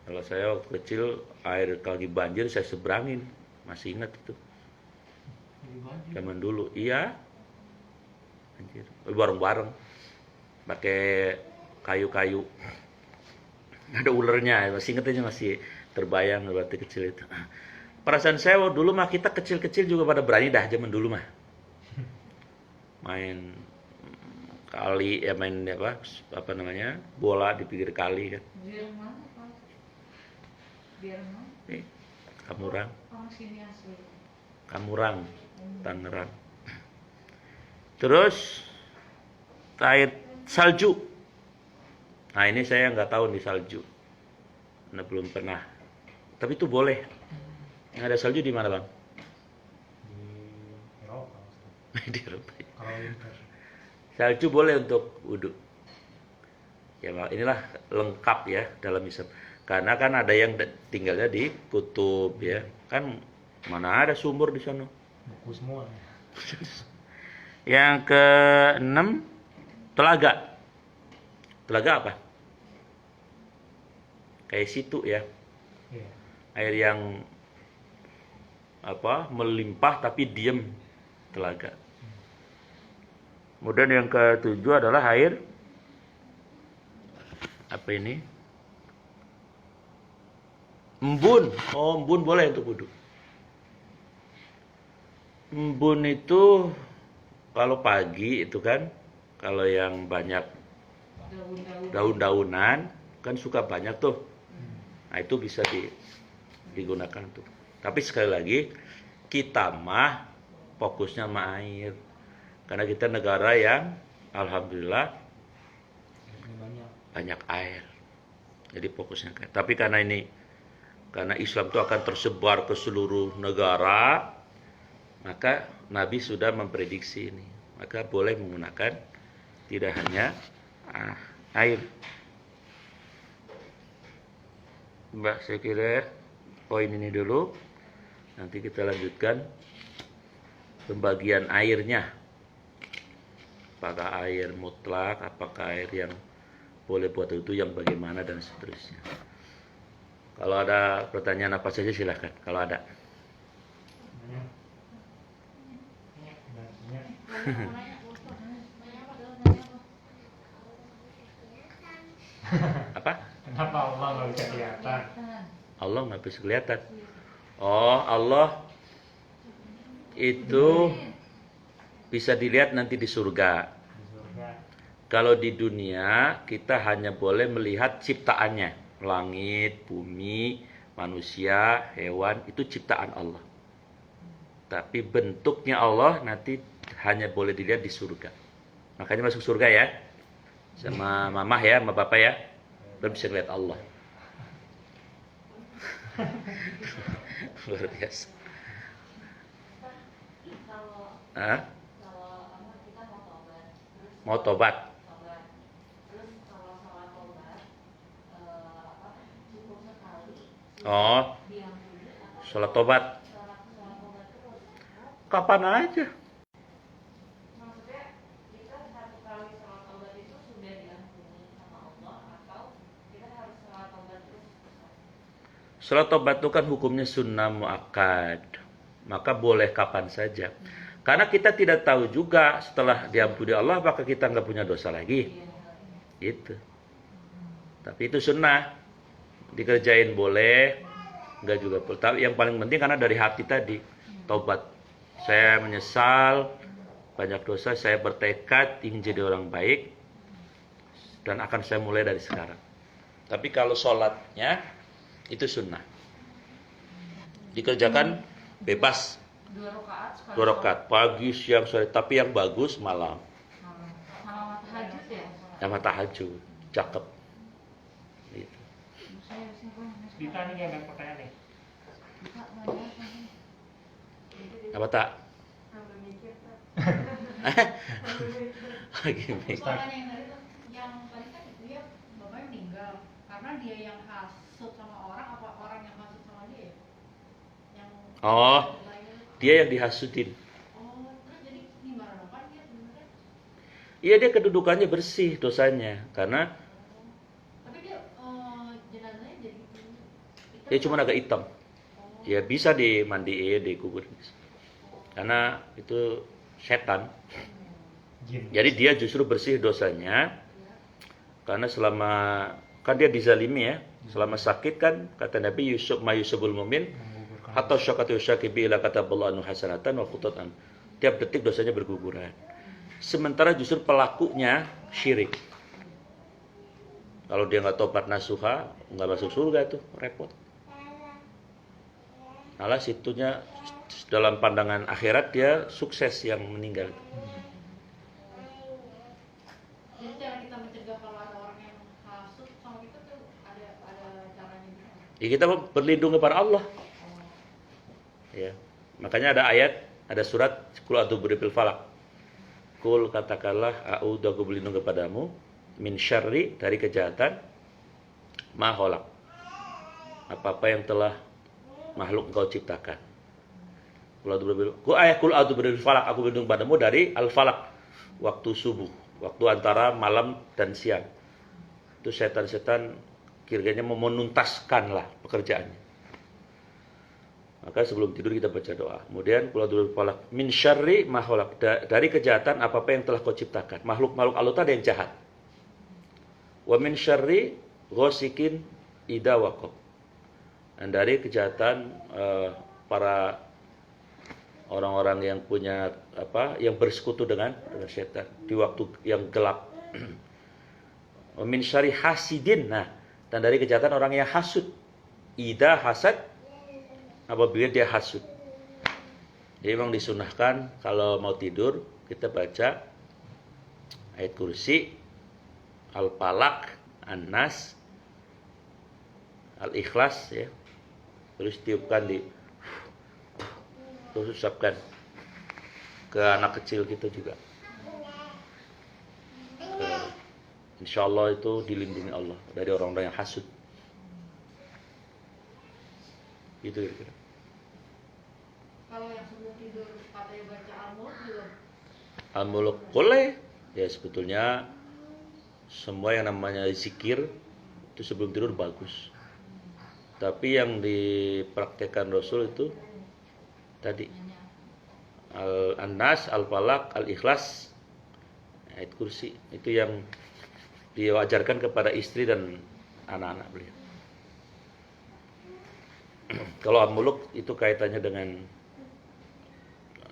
Speaker 1: Kalau saya waktu kecil air lagi banjir saya seberangin, masih ingat itu.
Speaker 2: Jadi banyak.
Speaker 1: Zaman dulu, iya. Anjir, bareng-bareng. Pakai kayu-kayu. Ada ulernya, masih ingat aja, masih terbayang waktu kecil itu. Perasaan saya dulu mah kita kecil-kecil juga pada berani dah zaman dulu mah. Main kali ya, main apa namanya? Bola di pinggir kali kan.
Speaker 3: Biar mana Pak? Biar mana?
Speaker 1: Kamurang,
Speaker 3: Orang sini asli.
Speaker 1: Kamurang, Tangerang. Terus air salju. Nah ini saya nggak tahu di salju, karena belum pernah. Tapi itu boleh. Yang ada salju di mana bang?
Speaker 2: Di Eropa.
Speaker 1: Di Eropa.
Speaker 2: Kalau winter.
Speaker 1: Salju boleh untuk wudhu. Ya inilah lengkap ya dalam Islam. Karena kan ada yang tinggalnya di kutub ya. Kan mana ada sumur di sana.
Speaker 2: Buku semua.
Speaker 1: Yang keenam, telaga. Telaga apa? Kayak situ ya.
Speaker 2: Iya.
Speaker 1: Air yang melimpah tapi diam, telaga. Kemudian yang ketujuh adalah air apa ini? Embun. Oh, embun boleh untuk wudhu. Embun itu kalau pagi itu kan, kalau yang banyak daun-daunan kan suka banyak tuh. Nah itu bisa digunakan tuh. Tapi sekali lagi kita mah fokusnya sama air. Karena kita negara yang alhamdulillah banyak air. Jadi fokusnya ke. Tapi karena Islam itu akan tersebar ke seluruh negara, maka Nabi sudah memprediksi ini. Maka boleh menggunakan tidak hanya air. Mbak, saya kira poin ini dulu. Nanti kita lanjutkan pembagian airnya. Apakah air mutlak, apakah air yang boleh buat itu, yang bagaimana, dan seterusnya. Kalau ada pertanyaan apa saja silahkan. Kalau ada. Apa?
Speaker 2: Kenapa Allah nggak bisa kelihatan?
Speaker 1: Allah nggak bisa kelihatan. Oh, Allah itu bisa dilihat nanti di surga.
Speaker 2: Di surga.
Speaker 1: Kalau di dunia kita hanya boleh melihat ciptaannya, langit, bumi, manusia, hewan, itu ciptaan Allah. Tapi bentuknya Allah nanti hanya boleh dilihat di surga. Makanya masuk surga ya, sama mamah ya, sama bapak ya, baru bisa lihat Allah. Luar biasa. Hah?
Speaker 3: Kita mau tobat, terus
Speaker 1: Mau tobat?
Speaker 3: terus kalau sholat tobat cukup sekali
Speaker 1: Oh,
Speaker 3: diampuni atau
Speaker 1: sholat tobat
Speaker 3: sholat tobat terus?
Speaker 1: kapan aja?
Speaker 3: Maksudnya kita satu kali sholat tobat itu sudah diampuni sama Allah, atau kita harus sholat tobat terus?
Speaker 1: Sholat tobat itu kan hukumnya sunnah muakkad, maka boleh kapan saja. Karena kita tidak tahu juga setelah diampuni Allah apakah kita nggak punya dosa lagi. Gitu. Tapi itu sunnah. Dikerjain boleh, nggak juga boleh. Tapi yang paling penting karena dari hati tadi, tobat. Saya menyesal banyak dosa, saya bertekad ingin jadi orang baik dan akan saya mulai dari sekarang. Tapi kalau sholatnya itu sunnah. Dikerjakan bebas.
Speaker 3: 2 rakaat sekali.
Speaker 1: 2 rakaat pagi, siang, sore. Tapi yang bagus malam.
Speaker 3: Sama tahajud ya?
Speaker 1: Sama tahajud. cakep. Gitu.
Speaker 2: Dita nih yang banyak pertanyaan nih.
Speaker 1: Apa tak?
Speaker 3: Sampai mikir tak.
Speaker 1: Lagi mikir.
Speaker 4: Pertanyaan yang tadi tuh, yang tadi kan dia bapaknya meninggal karena dia yang hasut sama orang apa orang yang hasut sama dia ya? Yang
Speaker 1: Oh,
Speaker 4: lainnya.
Speaker 1: dia yang dihasutin.
Speaker 4: Oh, terus jadi gimana dong kan dia sebenarnya?
Speaker 1: Iya, dia kedudukannya bersih dosanya karena
Speaker 4: Tapi dia jenazahnya jadi hitam.
Speaker 1: dia cuma agak hitam.
Speaker 4: Oh.
Speaker 1: Ya bisa dimandiin, dikubur. Karena itu setan.
Speaker 2: Jin.
Speaker 1: Jadi dia justru bersih dosanya karena selama kan dia dizalimi ya, selama sakit kan kata Nabi Yusuf mayusubul mumin
Speaker 2: Menggugurkan.
Speaker 1: atau syakatu syakibi ila kata Allahu hasanatan wa khutatan. Tiap detik dosanya berguguran. Sementara justru pelakunya syirik. Kalau dia nggak tobat nasuha, nggak masuk surga tuh, repot. Malah situnya dalam pandangan akhirat dia sukses yang meninggal.
Speaker 4: Jadi cara kita mencegah kalau ada orang yang hasut sama kita tuh ada caranya gitu.
Speaker 1: Ya kita berlindung kepada Allah. Ya. Makanya ada ayat, ada surat Qul a'udzu birabbil falaq. Qul katakanlah a'udzu aku berlindung kepadamu min syarri dari kejahatan ma khalaq. Apa-apa yang telah makhluk engkau ciptakan. Qul a'udzu birabbil falaq, aku berlindung padamu dari al-falaq, waktu subuh, waktu antara malam dan siang. Itu setan-setan kiranya mau menuntaskan lah pekerjaannya. Maka sebelum tidur kita baca doa. Kemudian qul a'udzu birabbil falaq min syarri ma khalaq, dari kejahatan apa-apa yang telah kau ciptakan. Makhluk-makhluk Allah ada yang jahat. Wa min syarri ghasikin idza waqab. Dan dari kejahatan para orang-orang yang punya yang bersekutu dengan setan di waktu yang gelap. Wa min syarri hasidin. Nah, dan dari kejahatan orang yang hasud. Idza hasad, apabila dia hasud. Jadi memang disunahkan kalau mau tidur kita baca ayat kursi, al-falaq, an-nas, al-ikhlas ya. Terus tiupkan terus usapkan ke anak kecil kita juga. Insya Allah itu dilindungi Allah dari orang-orang yang hasud. Itu kira-kira.
Speaker 4: Kalau yang sebelum tidur katanya baca al-mulk belum?
Speaker 1: Al-muluk boleh. Ya sebetulnya semua yang namanya zikir itu sebelum tidur bagus. Tapi yang dipraktekkan Rasul itu tadi Al-Nas, Al-Falaq, Al-Ikhlas, ayat kursi itu yang diwajarkan kepada istri dan anak-anak beliau. Kalau Al-Muluk itu kaitannya dengan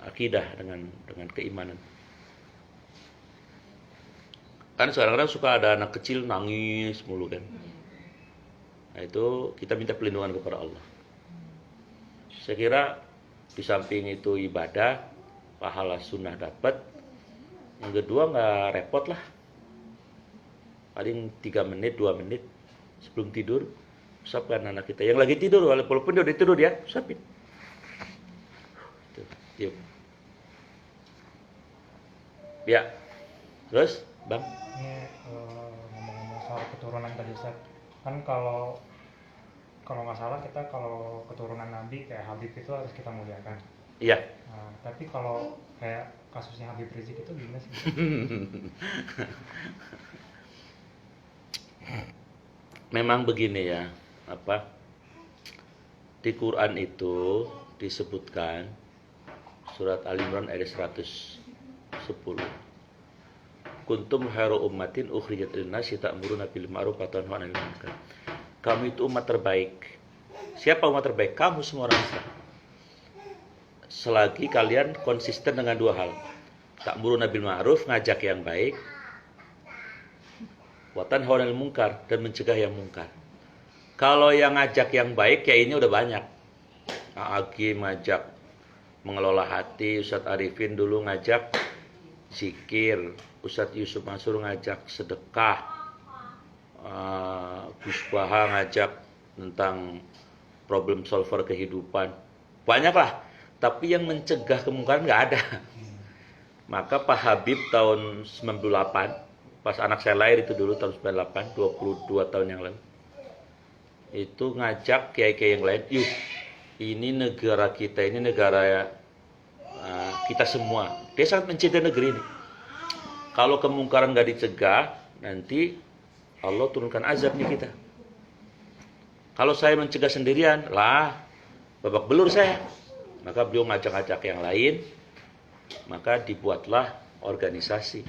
Speaker 1: akidah, dengan keimanan. Kan kadang-kadang suka ada anak kecil nangis mulu kan. Nah itu kita minta perlindungan kepada Allah. Saya kira di samping itu ibadah, pahala sunnah dapat. Yang kedua nggak repot lah. Paling 3 menit, 2 menit sebelum tidur, usapkan anak kita. Yang lagi tidur, walaupun dia udah tidur ya, usapin. Yuk. Ya, terus Bang?
Speaker 2: Ini ngomong-ngomong soal keturunan tadi Ustaz. Kan kalau nggak salah kita kalau keturunan Nabi kayak Habib itu harus kita muliakan.
Speaker 1: Iya.
Speaker 2: Nah, tapi kalau kayak kasusnya Habib Rizik itu gimana sih?
Speaker 1: Memang begini ya, di Quran itu disebutkan surat Al-Imran ayat 110. Kuntum khairu ummatin ukhrijat lin-nasi ta'muruna bil ma'ruf wa tanhauna 'anil munkar. Kamu itu umat terbaik. Siapa umat terbaik? Kamu semua orang Islam. Selagi kalian konsisten dengan 2 hal. Ta'muruna bil ma'ruf, ngajak yang baik. Wa tanhauna 'anil munkar, dan mencegah yang mungkar. Kalau yang ngajak yang baik ya ini udah banyak. Agi ngajak mengelola hati, Ustadz Arifin dulu ngajak zikir, Ustadz Yusuf Mansur ngajak sedekah, Gus Baha ngajak tentang problem solver kehidupan, banyak lah. Tapi yang mencegah kemungkaran nggak ada. Maka Pak Habib tahun 98, pas anak saya lahir itu dulu tahun 98, 22 tahun yang lalu, itu ngajak kiai-kiai yang lain, yuk ini negara kita, ini negara kita semua. Dia sangat mencintai negeri ini. Kalau kemungkaran nggak dicegah, nanti Allah turunkan azab nih kita. Kalau saya mencegah sendirian, lah babak belur saya. Maka beliau ngajak-ngajak yang lain, maka dibuatlah organisasi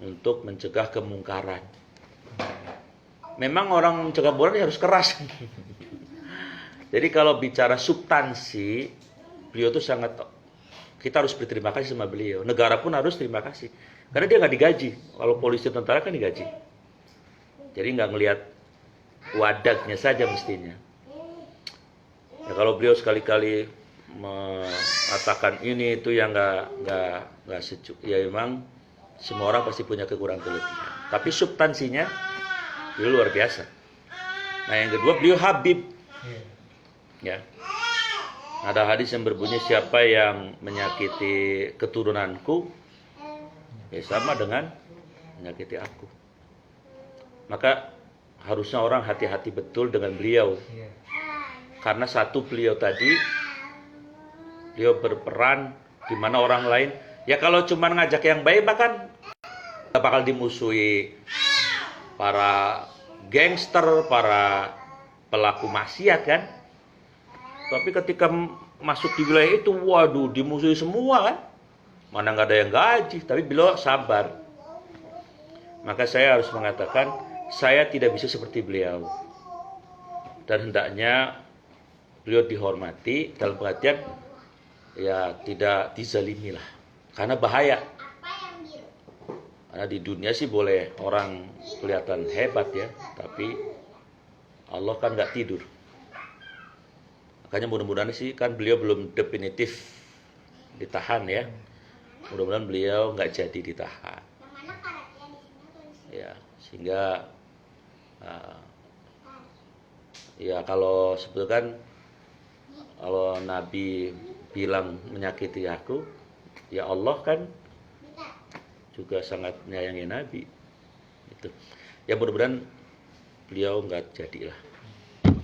Speaker 1: untuk mencegah kemungkaran. Memang orang mencegah kemungkaran harus keras. Jadi kalau bicara substansi, beliau itu sangat, kita harus berterima kasih sama beliau. Negara pun harus terima kasih. Karena dia nggak digaji. Kalau polisi tentara kan digaji. Jadi nggak ngelihat wadahnya saja mestinya. Ya, kalau beliau sekali-kali mengatakan ini itu yang nggak sejuk. Ya memang semua orang pasti punya kekurangan kelebihan. Tapi substansinya beliau luar biasa. Nah yang kedua beliau Habib. Ya. Ada hadis yang berbunyi siapa yang menyakiti keturunanku, ya sama dengan menyakiti aku. Maka harusnya orang hati-hati betul dengan beliau. Karena satu, beliau tadi, beliau berperan di mana orang lain, ya kalau cuma ngajak yang baik bahkan bakal dimusuhi para gangster, para pelaku maksiat kan. Tapi ketika masuk di wilayah itu, waduh, dimusuhi semua kan. Mana nggak ada yang gaji, tapi beliau sabar. Maka saya harus mengatakan, saya tidak bisa seperti beliau. Dan hendaknya beliau dihormati dalam pengertian, ya tidak dizalimi lah. Karena bahaya. Karena di dunia sih boleh orang kelihatan hebat ya, tapi Allah kan nggak tidur. Makanya mudah-mudahan sih kan beliau belum definitif ditahan ya. Mudah-mudahan beliau nggak jadi ditahan. Ya, sehingga ya kalau sebetulnya kan kalau Nabi bilang menyakiti aku, ya Allah kan juga sangat menyayangi Nabi. Itu. Ya mudah-mudahan beliau nggak jadilah.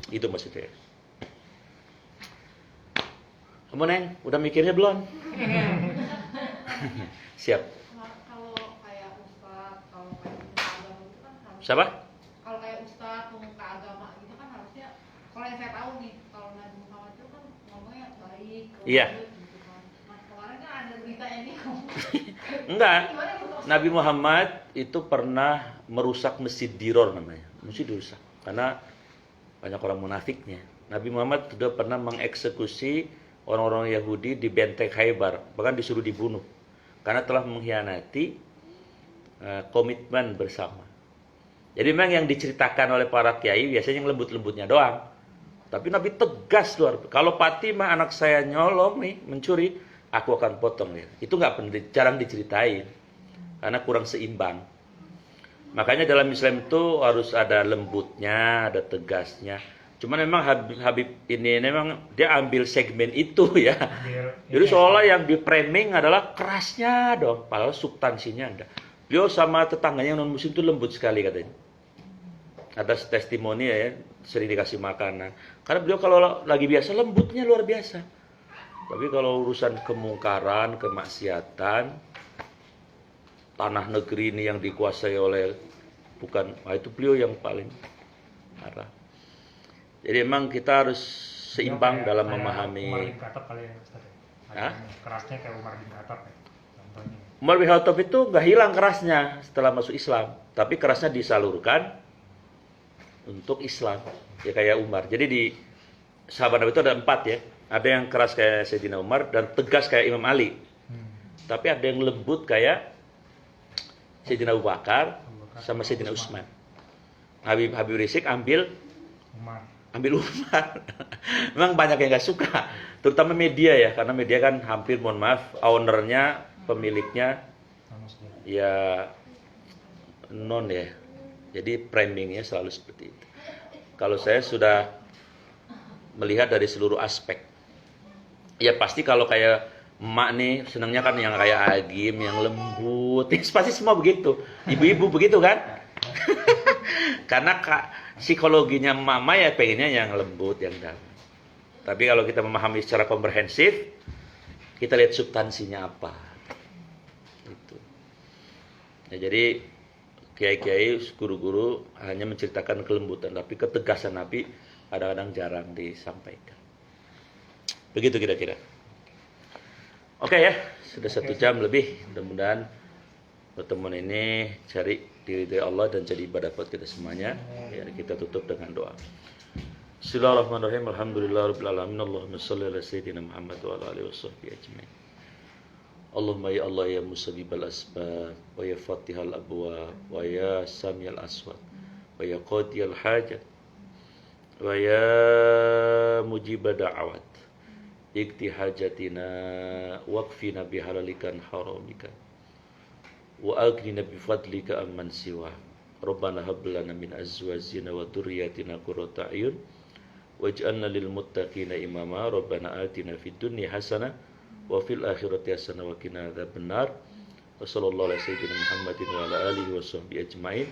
Speaker 1: Itu maksudnya. Kamu Neng, udah mikirnya belum? Siap.
Speaker 4: Kalau kayak ustadz, kalau kayak pemuka agama itu kan harus.
Speaker 1: Siapa?
Speaker 4: Kalau kayak ustadz, pemuka agama gitu kan harusnya, kalau yang saya tahu nih, kalau Nabi Muhammad itu kan ngomongnya baik,
Speaker 1: Iya.
Speaker 4: gitu kan. Nah kemarin kan ada berita ini.
Speaker 1: Enggak.
Speaker 4: Gimana itu?
Speaker 1: Nabi Muhammad itu pernah merusak Masjid Diror namanya. Masjid dirusak karena banyak orang munafiknya. Nabi Muhammad sudah pernah mengeksekusi orang-orang Yahudi di benteng Khaybar, bahkan disuruh dibunuh karena telah mengkhianati komitmen bersama. Jadi memang yang diceritakan oleh para kiai biasanya yang lembut-lembutnya doang. Tapi Nabi tegas luar. Kalau Fatimah anak saya nyolong nih, mencuri, aku akan potong dia. Itu jarang diceritain karena kurang seimbang. Makanya dalam Islam itu harus ada lembutnya, ada tegasnya. Cuman memang Habib ini memang dia ambil segmen itu ya. Jadi seolah yang di framing adalah kerasnya dong, padahal substansinya ada. Beliau sama tetangganya yang non muslim itu lembut sekali katanya. Atas testimoni ya, sering dikasih makanan. Karena beliau kalau lagi biasa lembutnya luar biasa. Tapi kalau urusan kemungkaran, kemaksiatan, tanah negeri ini yang dikuasai oleh itu beliau yang paling parah. Jadi memang kita harus seimbang dalam memahami.
Speaker 2: Umar bin Khattab kali ya Ustaz ya. Kerasnya kayak Umar bin Khattab ya. Contohnya.
Speaker 1: Umar bin Khattab itu nggak hilang kerasnya setelah masuk Islam, tapi kerasnya disalurkan untuk Islam. Ya kayak Umar. Jadi di sahabat Nabi itu ada 4 ya. Ada yang keras kayak Sayyidina Umar dan tegas kayak Imam Ali. Tapi ada yang lembut kayak Sayyidina Abu Bakar sama Sayyidina Utsman. Habib Rizik ambil Umar. Memang banyak yang nggak suka, terutama media ya, karena media kan hampir, mohon maaf, ownernya, pemiliknya ya non ya, Jadi framingnya selalu seperti itu. Kalau saya sudah melihat dari seluruh aspek, ya pasti kalau kayak emak nih senangnya kan yang kayak agim, yang lembut, pasti semua begitu. Ibu-ibu begitu kan? Karena psikologinya mama ya pengennya yang lembut, yang dalam. Tapi kalau kita memahami secara komprehensif, kita lihat substansinya apa. Itu. Ya, jadi kiai-kiai, guru-guru hanya menceritakan kelembutan, tapi ketegasan Nabi kadang-kadang jarang disampaikan. Begitu kira-kira. Oke ya, sudah 1 jam lebih. Mudah-mudahan pertemuan ini cari diridhai Allah dan jadi ibadah buat kita semuanya. Ya, kita tutup dengan doa. Bismillahirrahmanirrahim. Alhamdulillahirabbil alamin. Allahumma shalli ala sayyidina Muhammad wa ala alihi washabbihi ajmain. Allahumma ya Allah ya musabbibal asbab wa ya fatihal abwab wa ya samiyal aswat wa ya qadiyal hajat wa ya mujibad da'awat ikti hajatina waqfina bihalalikan haramika wa aghnina bifadlika amman siwa Rabbana hab lana min azwajina wa dhurriyyatina qurrata a'yun waj'alna lil muttaqina imama Rabbana atina fid dunya hasanah wa fil akhirati hasanah wa qina adzabannar wa sallallahu alaihi sayyidina Muhammadin wa ala alihi wa sahbihi ajmain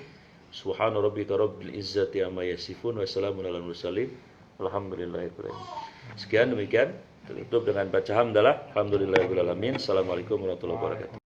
Speaker 1: subhana rabbika rabbil izzati amma yasifun wa salamun alal mursalin alhamdulillahirabbil alamin. Sekian demikian tutup dengan baca hamdalah alhamdulillahirabbil alamin. Assalamualaikum warahmatullahi wabarakatuh.